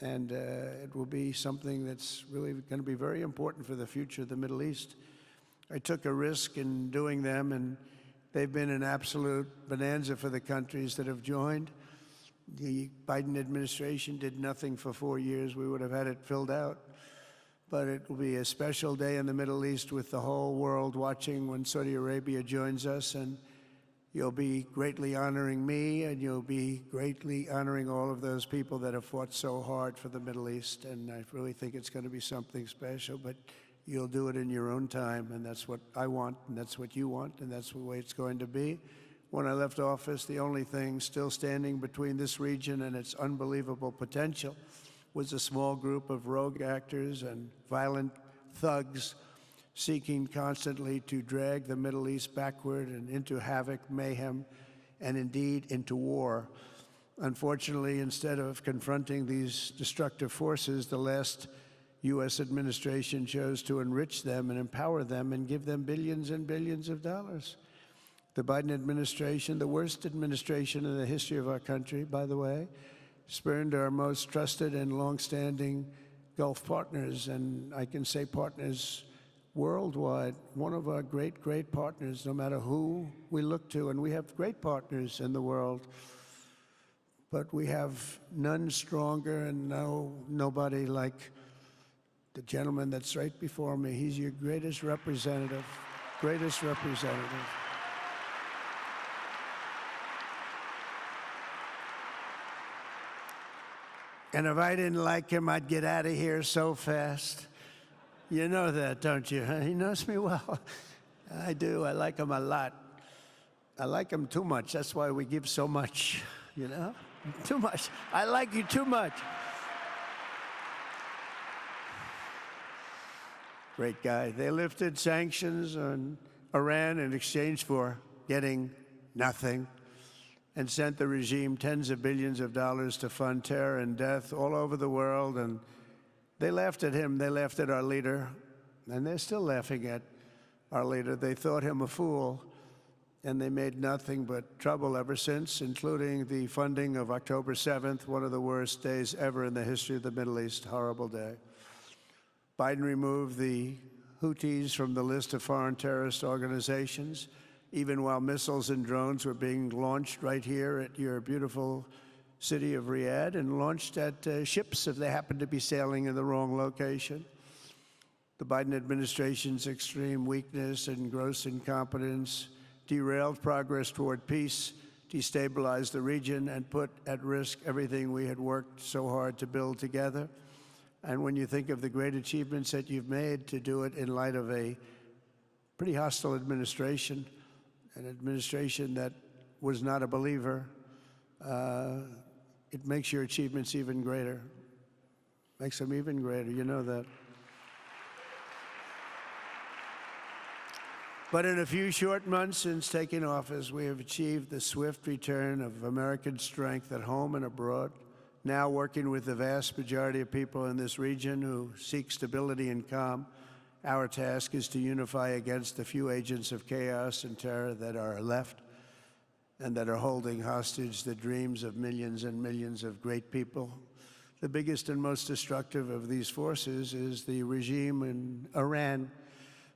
and it will be something that's really going to be very important for the future of the Middle East. I took a risk in doing them, and they've been an absolute bonanza for the countries that have joined. The Biden administration did nothing for 4 years. We would have had it filled out. But it will be a special day in the Middle East with the whole world watching when Saudi Arabia joins us, and you'll be greatly honoring me, and you'll be greatly honoring all of those people that have fought so hard for the Middle East. And I really think it's going to be something special, but you'll do it in your own time, and that's what I want, and that's what you want, and that's the way it's going to be. When I left office, the only thing still standing between this region and its unbelievable potential was a small group of rogue actors and violent thugs seeking constantly to drag the Middle East backward and into havoc, mayhem, and indeed into war. Unfortunately, instead of confronting these destructive forces, the last U.S. administration chose to enrich them and empower them and give them billions and billions of dollars. The Biden administration, the worst administration in the history of our country, by the way, spurned our most trusted and longstanding Gulf partners, and I can say partners worldwide, one of our great, great partners, no matter who we look to, and we have great partners in the world, but we have none stronger and nobody like the gentleman that's right before me. He's your greatest representative, greatest representative. And if I didn't like him, I'd get out of here so fast. You know that, don't you? He knows me well. I do. I like him a lot. I like him too much. That's why we give so much, you know? Too much. I like you too much. Great guy. They lifted sanctions on Iran in exchange for getting nothing, and sent the regime tens of billions of dollars to fund terror and death all over the world. And they laughed at him. They laughed at our leader. And they're still laughing at our leader. They thought him a fool. And they made nothing but trouble ever since, including the funding of October 7th, one of the worst days ever in the history of the Middle East. Horrible day. Biden removed the Houthis from the list of foreign terrorist organizations, even while missiles and drones were being launched right here at your beautiful city of Riyadh, and launched at ships if they happened to be sailing in the wrong location. The Biden administration's extreme weakness and gross incompetence derailed progress toward peace, destabilized the region, and put at risk everything we had worked so hard to build together. And when you think of the great achievements that you've made, to do it in light of a pretty hostile administration, an administration that was not a believer it makes your achievements even greater. Makes them even greater, you know that. But in a few short months since taking office, we have achieved the swift return of American strength at home and abroad, now working with the vast majority of people in this region who seek stability and calm. Our task is to unify against the few agents of chaos and terror that are left and that are holding hostage the dreams of millions and millions of great people. The biggest and most destructive of these forces is the regime in Iran,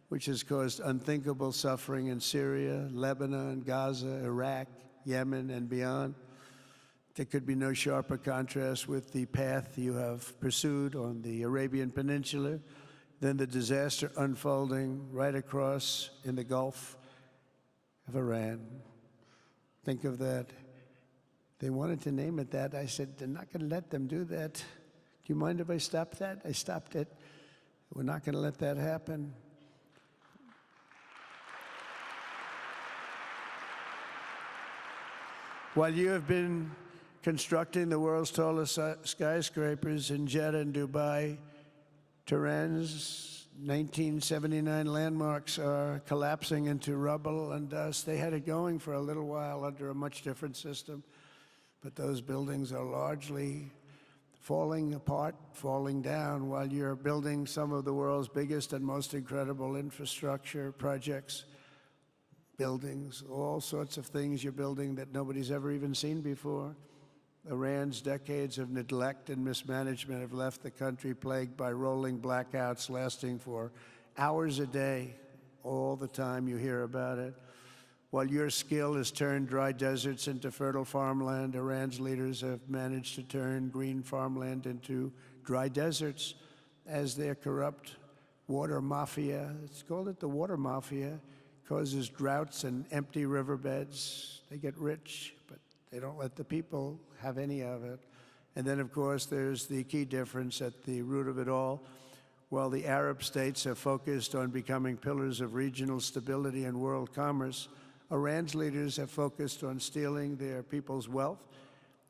which has caused unthinkable suffering in Syria, Lebanon, Gaza, Iraq, Yemen, and beyond. There could be no sharper contrast with the path you have pursued on the Arabian Peninsula than the disaster unfolding right across in the Gulf of Iran. Think of that. They wanted to name it that. I said, they're not going to let them do that. Do you mind if I stop that? I stopped it. We're not going to let that happen. While you have been constructing the world's tallest skyscrapers in Jeddah and Dubai, Tehran's 1979 landmarks are collapsing into rubble and dust. They had it going for a little while under a much different system, but those buildings are largely falling apart, falling down, while you're building some of the world's biggest and most incredible infrastructure projects. Buildings, all sorts of things you're building that nobody's ever even seen before. Iran's decades of neglect and mismanagement have left the country plagued by rolling blackouts lasting for hours a day. All the time you hear about it. While your skill has turned dry deserts into fertile farmland, Iran's leaders have managed to turn green farmland into dry deserts as their corrupt water mafia, it's called it the water mafia, causes droughts and empty riverbeds. They get rich, but they don't let the people have any of it. And then, of course, there's the key difference at the root of it all. While the Arab states have focused on becoming pillars of regional stability and world commerce, Iran's leaders have focused on stealing their people's wealth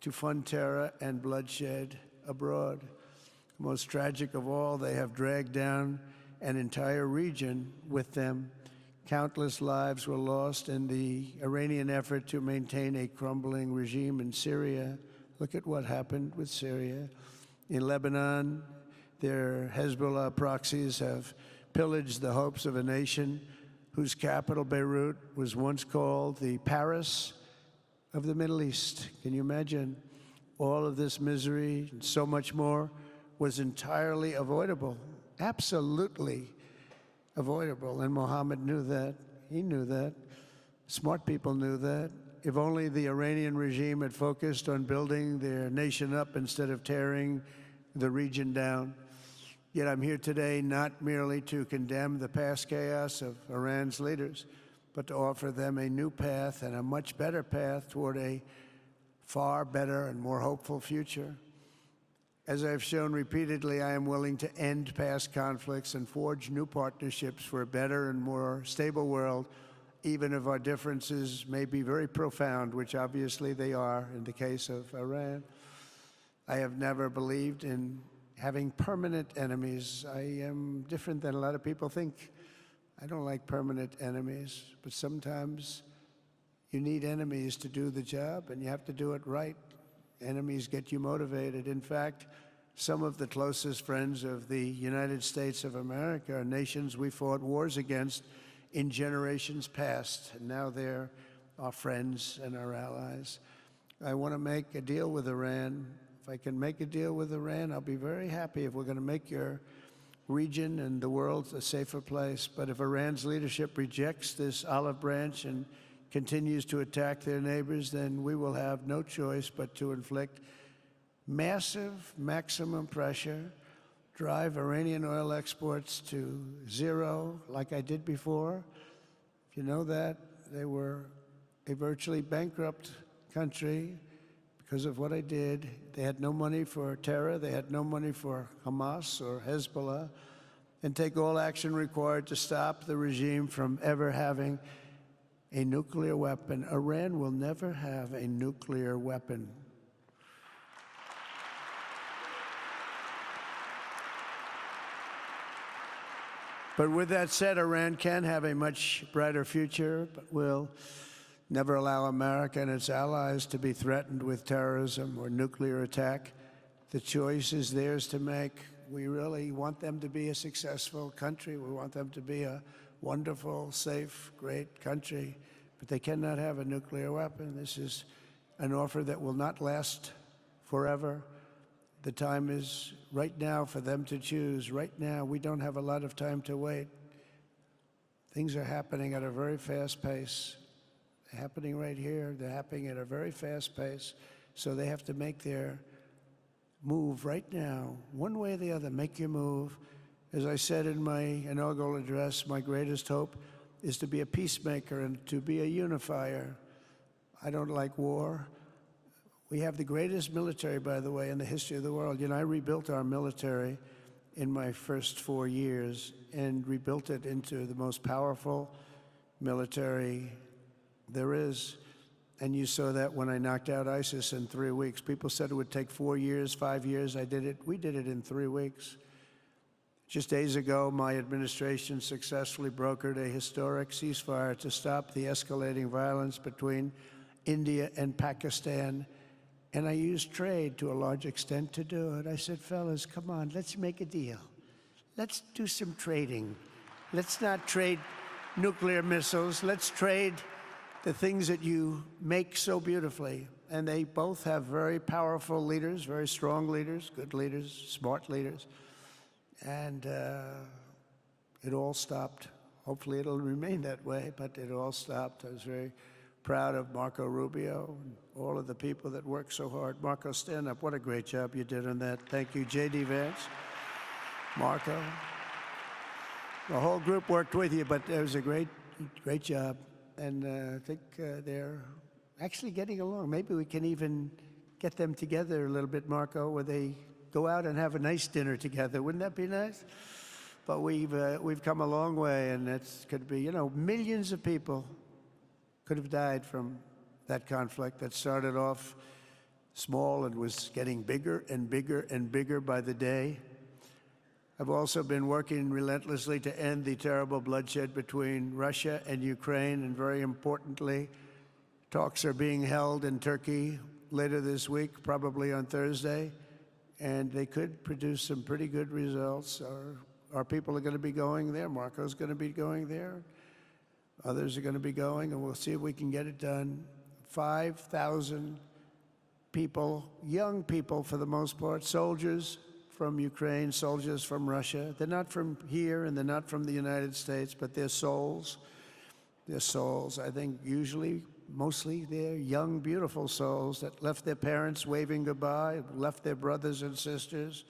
to fund terror and bloodshed abroad. Most tragic of all, they have dragged down an entire region with them. Countless lives were lost in the Iranian effort to maintain a crumbling regime in Syria. Look at what happened with Syria. In Lebanon, their Hezbollah proxies have pillaged the hopes of a nation whose capital, Beirut, was once called the Paris of the Middle East. Can you imagine? All of this misery and so much more was entirely avoidable, absolutely avoidable. And Mohammed knew that. He knew that. Smart people knew that. If only the Iranian regime had focused on building their nation up instead of tearing the region down. Yet I'm here today not merely to condemn the past chaos of Iran's leaders, but to offer them a new path and a much better path toward a far better and more hopeful future. As I've shown repeatedly, I am willing to end past conflicts and forge new partnerships for a better and more stable world, even if our differences may be very profound, which obviously they are in the case of Iran. I have never believed in having permanent enemies. I am different than a lot of people think. I don't like permanent enemies, but sometimes you need enemies to do the job, and you have to do it right. Enemies get you motivated. In fact, some of the closest friends of the United States of America are nations we fought wars against in generations past, and now they're our friends and our allies. I want to make a deal with Iran. If I can make a deal with Iran, I'll be very happy if we're going to make your region and the world a safer place. But if Iran's leadership rejects this olive branch and continues to attack their neighbors, then we will have no choice but to inflict massive maximum pressure, drive Iranian oil exports to zero like I did before. If you know that, they were a virtually bankrupt country because of what I did. They had no money for terror, they had no money for Hamas or Hezbollah, and take all action required to stop the regime from ever having a nuclear weapon. Iran will never have a nuclear weapon. But with that said, Iran can have a much brighter future, but will never allow America and its allies to be threatened with terrorism or nuclear attack. The choice is theirs to make. We really want them to be a successful country. We want them to be a wonderful, safe, great country. But they cannot have a nuclear weapon. This is an offer that will not last forever. The time is right now for them to choose. Right now, we don't have a lot of time to wait. Things are happening at a very fast pace. They're happening right here. They're happening at a very fast pace. So they have to make their move right now, one way or the other. Make your move. As I said in my inaugural address, my greatest hope is to be a peacemaker and to be a unifier. I don't like war. We have the greatest military, by the way, in the history of the world. You know, I rebuilt our military in my first 4 years and rebuilt it into the most powerful military there is. And you saw that when I knocked out ISIS in 3 weeks. People said it would take 4 years, 5 years. I did it. We did it in 3 weeks. Just days ago, my administration successfully brokered a historic ceasefire to stop the escalating violence between India and Pakistan. And I used trade to a large extent to do it. I said, fellas, come on, let's make a deal. Let's do some trading. Let's not trade nuclear missiles. Let's trade the things that you make so beautifully. And they both have very powerful leaders, very strong leaders, good leaders, smart leaders. And it all stopped. Hopefully it'll remain that way, but it all stopped. I was very proud of Marco Rubio and all of the people that worked so hard. Marco, stand up. What a great job you did on that. Thank you, J.D. Vance, Marco. The whole group worked with you, but it was a great job. And I think they're actually getting along. Maybe we can even get them together a little bit, Marco, where they go out and have a nice dinner together. Wouldn't that be nice? But we've come a long way, and it's could be, you know, millions of people could have died from that conflict that started off small and was getting bigger and bigger and bigger by the day. I've also been working relentlessly to end the terrible bloodshed between Russia and Ukraine, and very importantly, talks are being held in Turkey later this week, probably on Thursday, and they could produce some pretty good results. Our people are going to be going there. Marco's going to be going there. Others are going to be going, and we'll see if we can get it done. 5,000 people, young people for the most part, soldiers from Ukraine, soldiers from Russia. They're not from here and they're not from the United States, but they're souls. They're souls. I think usually, mostly, they're young, beautiful souls that left their parents waving goodbye, left their brothers and sisters.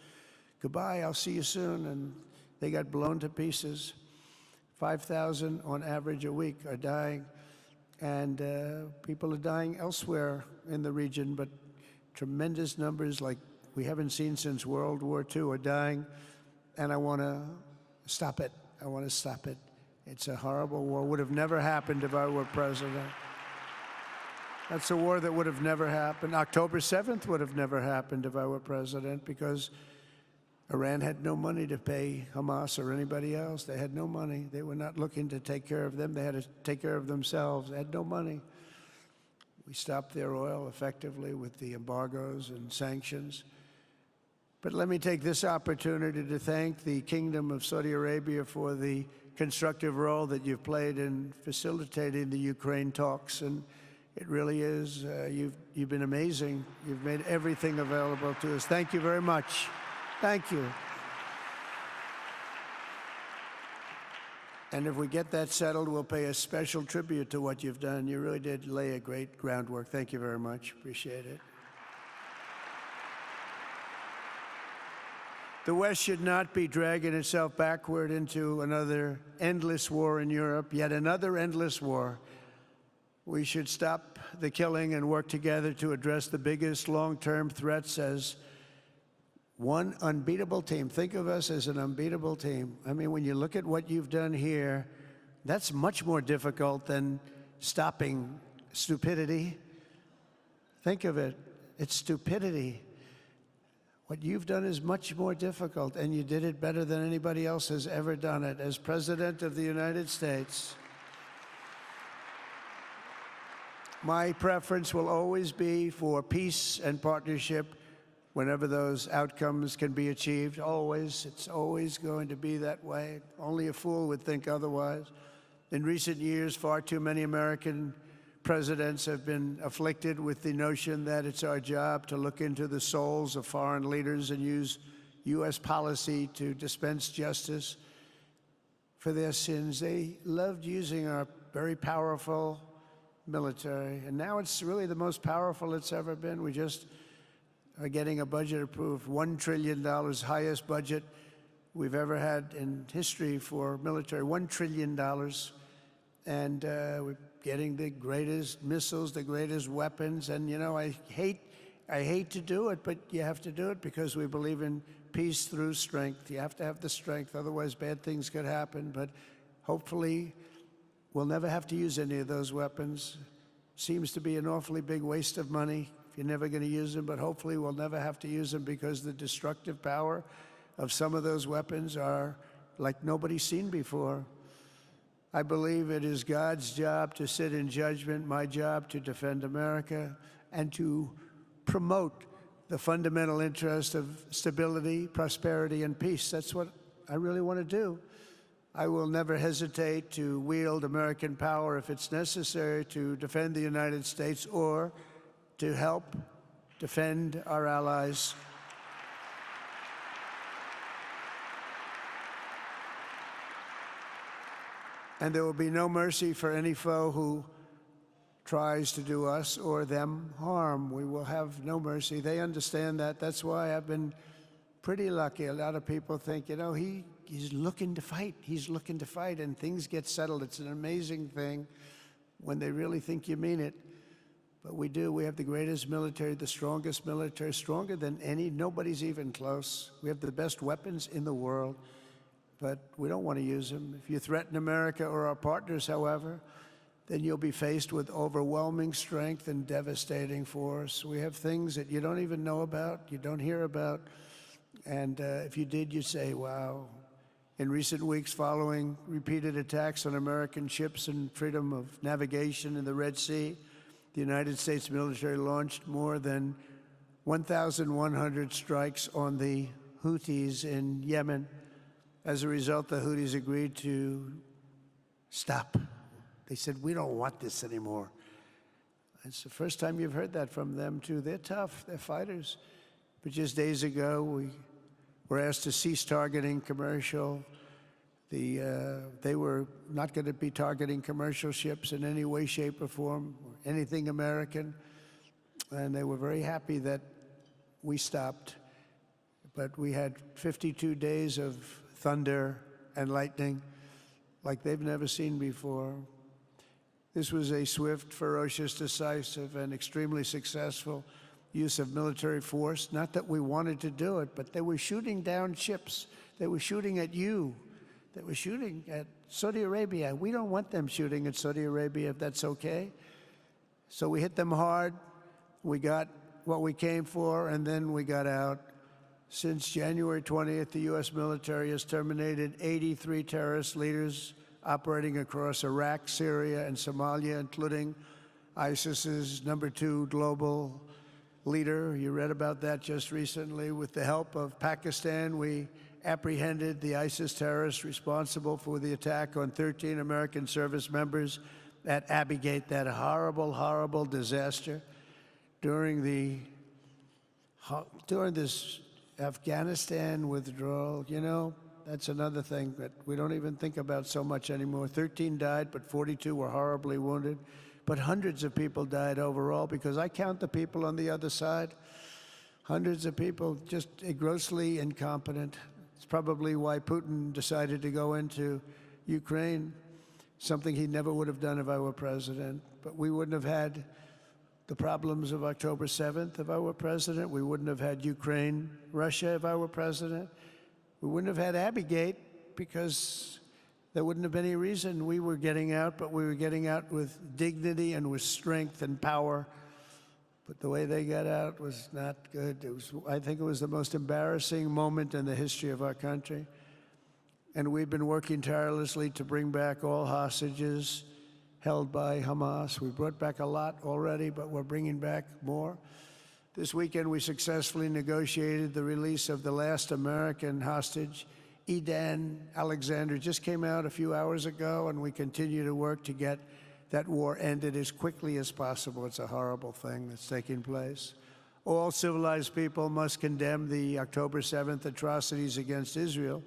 Goodbye, I'll see you soon. And they got blown to pieces. 5,000 on average a week are dying. And people are dying elsewhere in the region, but tremendous numbers like we haven't seen since World War II are dying. And I want to stop it. I want to stop it. It's a horrible war. Would have never happened if I were president. That's a war that would have never happened. October 7th would have never happened if I were president, because Iran had no money to pay Hamas or anybody else. They had no money. They were not looking to take care of them. They had to take care of themselves. They had no money. We stopped their oil effectively with the embargoes and sanctions. But let me take this opportunity to thank the Kingdom of Saudi Arabia for the constructive role that you've played in facilitating the Ukraine talks. And it really is, you've been amazing. You've made everything available to us. Thank you very much. Thank you. And if we get that settled, we'll pay a special tribute to what you've done. You really did lay a great groundwork. Thank you very much. Appreciate it. The West should not be dragging itself backward into another endless war in Europe, yet another endless war. We should stop the killing and work together to address the biggest long-term threats as one unbeatable team. Think of us as an unbeatable team. I mean, when you look at what you've done here, that's much more difficult than stopping stupidity. Think of it. It's stupidity. What you've done is much more difficult, and you did it better than anybody else has ever done it. As President of the United States, my preference will always be for peace and partnership whenever those outcomes can be achieved. Always. It's always going to be that way. Only a fool would think otherwise. In recent years, far too many American presidents have been afflicted with the notion that it's our job to look into the souls of foreign leaders and use U.S. policy to dispense justice for their sins. They loved using our very powerful military, and now it's really the most powerful it's ever been. We just are getting a budget approved, $1 trillion, highest budget we've ever had in history for military, $1 trillion. And we're getting the greatest missiles, the greatest weapons. And, you know, I hate to do it, but you have to do it because we believe in peace through strength. You have to have the strength, otherwise bad things could happen. But hopefully we'll never have to use any of those weapons. Seems to be an awfully big waste of money if you're never going to use them, but hopefully we'll never have to use them because the destructive power of some of those weapons are like nobody's seen before. I believe it is God's job to sit in judgment, my job to defend America, and to promote the fundamental interest of stability, prosperity, and peace. That's what I really want to do. I will never hesitate to wield American power if it's necessary to defend the United States or to help defend our allies. And there will be no mercy for any foe who tries to do us or them harm. We will have no mercy. They understand that. That's why I've been pretty lucky. A lot of people think, you know, he's looking to fight. He's looking to fight, and things get settled. It's an amazing thing when they really think you mean it. But we do. We have the greatest military, the strongest military, stronger than any. Nobody's even close. We have the best weapons in the world, but we don't want to use them. If you threaten America or our partners, however, then you'll be faced with overwhelming strength and devastating force. We have things that you don't even know about, you don't hear about, and if you did, you'd say, wow. In recent weeks, following repeated attacks on American ships and freedom of navigation in the Red Sea, the United States military launched more than 1,100 strikes on the Houthis in Yemen. As a result, the Houthis agreed to stop. They said, we don't want this anymore. It's the first time you've heard that from them, too. They're tough. They're fighters. But just days ago, we were asked to cease targeting commercial. They were not going to be targeting commercial ships in any way, shape, or form, or anything American. And they were very happy that we stopped. But we had 52 days of thunder and lightning like they've never seen before. This was a swift, ferocious, decisive, and extremely successful use of military force. Not that we wanted to do it, but they were shooting down ships. They were shooting at you. They were shooting at Saudi Arabia. We don't want them shooting at Saudi Arabia, if that's okay. So we hit them hard. We got what we came for, and then we got out. Since January 20th, the U.S. military has terminated 83 terrorist leaders operating across Iraq, Syria, and Somalia, including ISIS's #2 global leader. You read about that just recently. With the help of Pakistan, we apprehended the ISIS terrorists responsible for the attack on 13 American service members at Abbey Gate, that horrible, horrible disaster. During this Afghanistan withdrawal, you know, that's another thing that we don't even think about so much anymore. 13 died, but 42 were horribly wounded. But hundreds of people died overall, because I count the people on the other side. Hundreds of people just grossly incompetent. It's probably why Putin decided to go into Ukraine, something he never would have done if I were president. But we wouldn't have had the problems of October 7th if I were president. We wouldn't have had Ukraine, Russia if I were president. We wouldn't have had Abbey Gate, because there wouldn't have been any reason we were getting out, but we were getting out with dignity and with strength and power. But the way they got out was not good. I think it was the most embarrassing moment in the history of our country. And we've been working tirelessly to bring back all hostages held by Hamas. We brought back a lot already, but we're bringing back more. This weekend, we successfully negotiated the release of the last American hostage, Edan Alexander. Just came out a few hours ago, and we continue to work to get that war ended as quickly as possible. It's a horrible thing that's taking place. All civilized people must condemn the October 7th atrocities against Israel,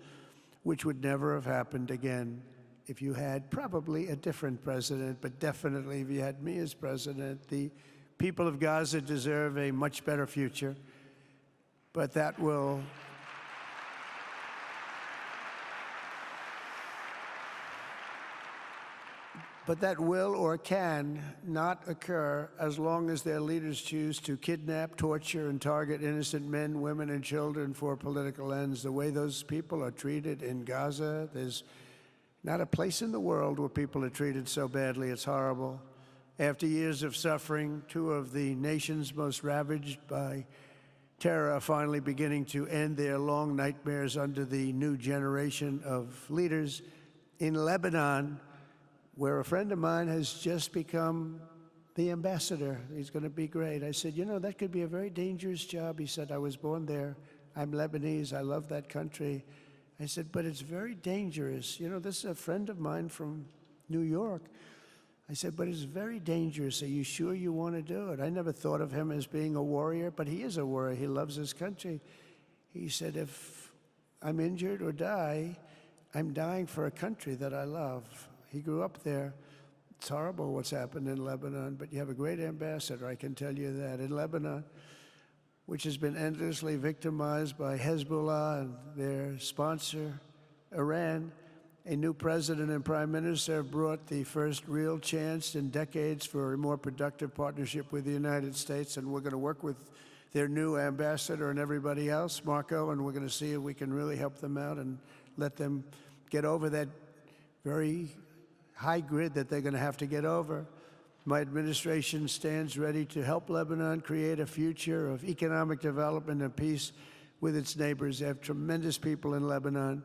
which would never have happened again if you had probably a different president, but definitely if you had me as president. The people of Gaza deserve a much better future, but that will or can not occur as long as their leaders choose to kidnap, torture, and target innocent men, women, and children for political ends. The way those people are treated in Gaza, there's not a place in the world where people are treated so badly. It's horrible. After years of suffering, two of the nations most ravaged by terror are finally beginning to end their long nightmares under the new generation of leaders. In Lebanon, where a friend of mine has just become the ambassador. He's going to be great. I said, you know, that could be a very dangerous job. He said, I was born there. I'm Lebanese. I love that country. I said, but it's very dangerous. You know, this is a friend of mine from New York. I said, but it's very dangerous. Are you sure you want to do it? I never thought of him as being a warrior, but he is a warrior. He loves his country. He said, if I'm injured or die, I'm dying for a country that I love. He grew up there. It's horrible what's happened in Lebanon, but you have a great ambassador, I can tell you that. In Lebanon, which has been endlessly victimized by Hezbollah and their sponsor, Iran, a new president and prime minister have brought the first real chance in decades for a more productive partnership with the United States, and we're going to work with their new ambassador and everybody else, Marco, and we're going to see if we can really help them out and let them get over that very high grid that they're going to have to get over. My administration stands ready to help Lebanon create a future of economic development and peace with its neighbors. They have tremendous people in Lebanon,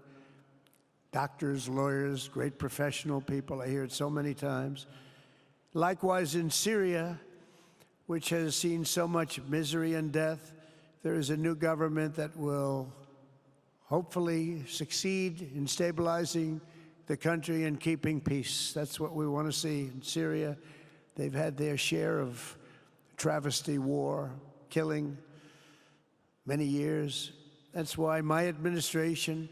doctors, lawyers, great professional people. I hear it so many times. Likewise, in Syria, which has seen so much misery and death, there is a new government that will hopefully succeed in stabilizing the country and keeping peace. That's what we want to see in Syria. They've had their share of travesty, war, killing, many years. That's why my administration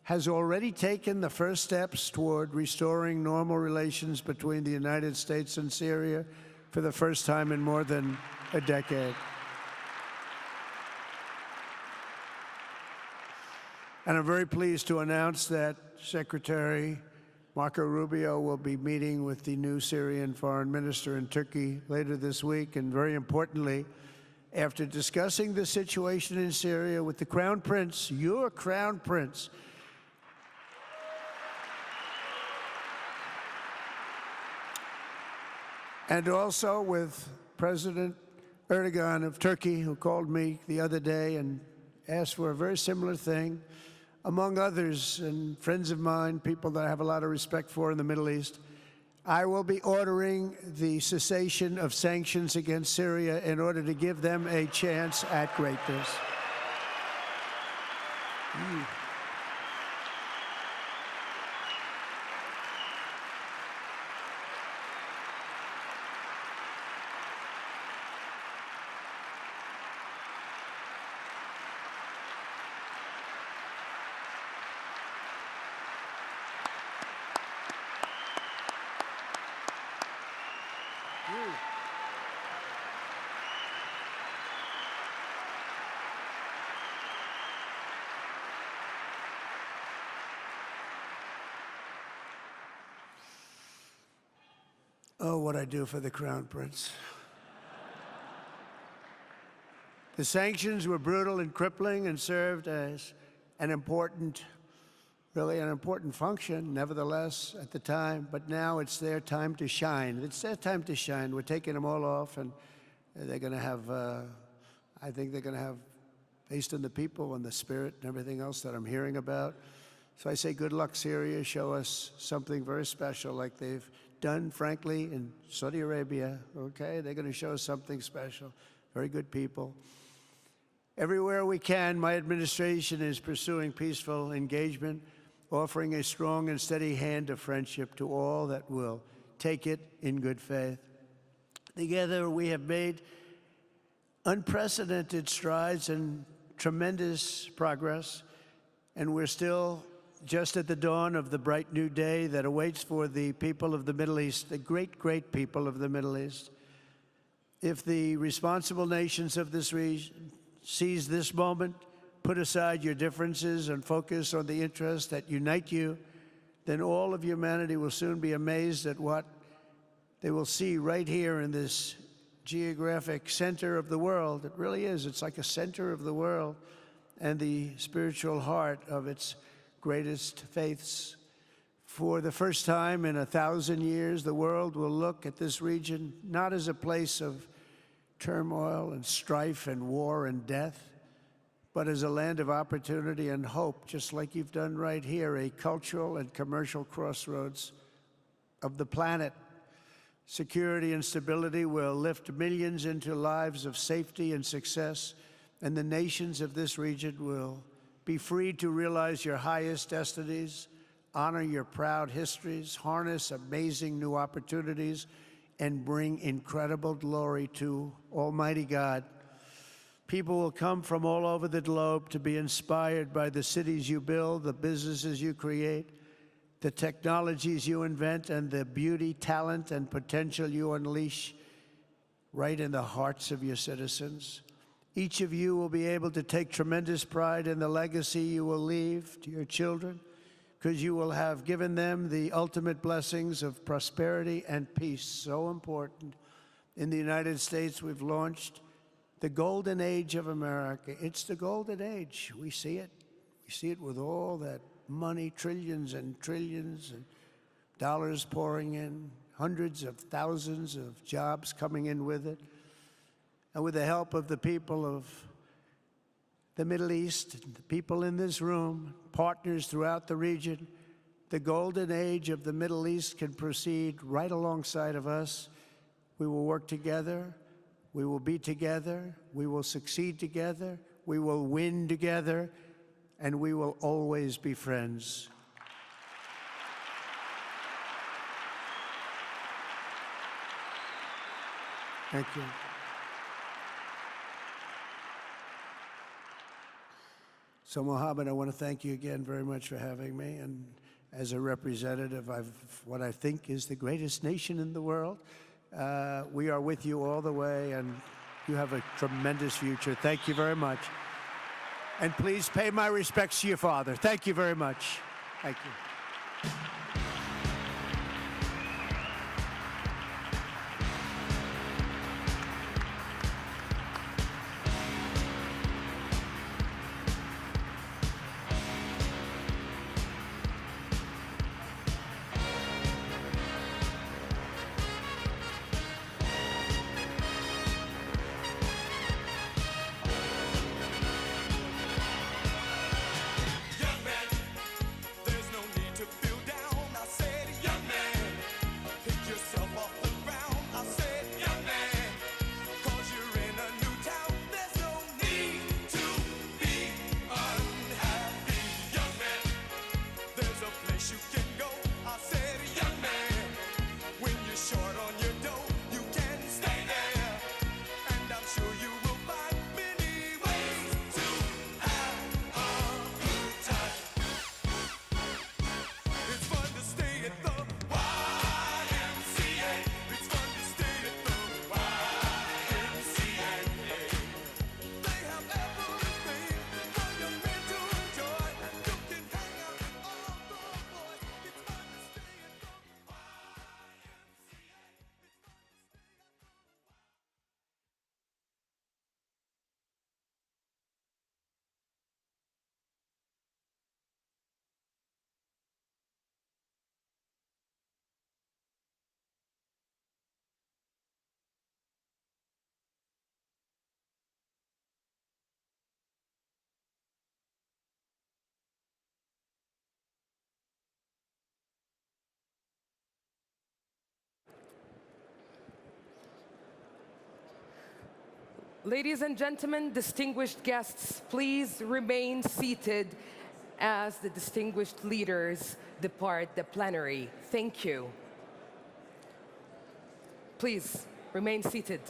has already taken the first steps toward restoring normal relations between the United States and Syria for the first time in more than a decade. And I'm very pleased to announce that Secretary Marco Rubio will be meeting with the new Syrian foreign minister in Turkey later this week. And very importantly, after discussing the situation in Syria with the Crown Prince, your Crown Prince, and also with President Erdogan of Turkey, who called me the other day and asked for a very similar thing, among others, and friends of mine, people that I have a lot of respect for in the Middle East, I will be ordering the cessation of sanctions against Syria in order to give them a chance at greatness. Oh, what I do for the Crown Prince. The sanctions were brutal and crippling and served as an important, really an important function, nevertheless, at the time. But now it's their time to shine. It's their time to shine. We're taking them all off, and They're going to have, I think they're going to have, based on the people and the spirit and everything else that I'm hearing about. So I say good luck, Syria. Show us something very special like they've done, frankly, in Saudi Arabia, okay? They're going to show us something special. Very good people. Everywhere we can, my administration is pursuing peaceful engagement, offering a strong and steady hand of friendship to all that will take it in good faith. Together, we have made unprecedented strides and tremendous progress, and we're still just at the dawn of the bright new day that awaits for the people of the Middle East, the great, great people of the Middle East. If the responsible nations of this region seize this moment, put aside your differences and focus on the interests that unite you, then all of humanity will soon be amazed at what they will see right here in this geographic center of the world. It really is. It's like a center of the world and the spiritual heart of its greatest faiths. For the first time in 1,000 years, the world will look at this region not as a place of turmoil and strife and war and death, but as a land of opportunity and hope, just like you've done right here, a cultural and commercial crossroads of the planet. Security and stability will lift millions into lives of safety and success, and the nations of this region will be free to realize your highest destinies, honor your proud histories, harness amazing new opportunities, and bring incredible glory to Almighty God. People will come from all over the globe to be inspired by the cities you build, the businesses you create, the technologies you invent, and the beauty, talent, and potential you unleash right in the hearts of your citizens. Each of you will be able to take tremendous pride in the legacy you will leave to your children, because you will have given them the ultimate blessings of prosperity and peace. So important. In the United States, we've launched the golden age of America. It's the golden age. We see it. We see it with all that money, trillions and trillions of dollars pouring in, hundreds of thousands of jobs coming in with it. And with the help of the people of the Middle East, the people in this room, partners throughout the region, the golden age of the Middle East can proceed right alongside of us. We will work together. We will be together. We will succeed together. We will win together. And we will always be friends. Thank you. So, Mohammed, I want to thank you again very much for having me. And as a representative of what I think is the greatest nation in the world, we are with you all the way, and you have a tremendous future. Thank you very much. And please pay my respects to your father. Thank you very much. Thank you. Young man, there's no need Ladies and gentlemen, distinguished guests, please remain seated as the distinguished leaders depart the plenary. Thank you. Please remain seated.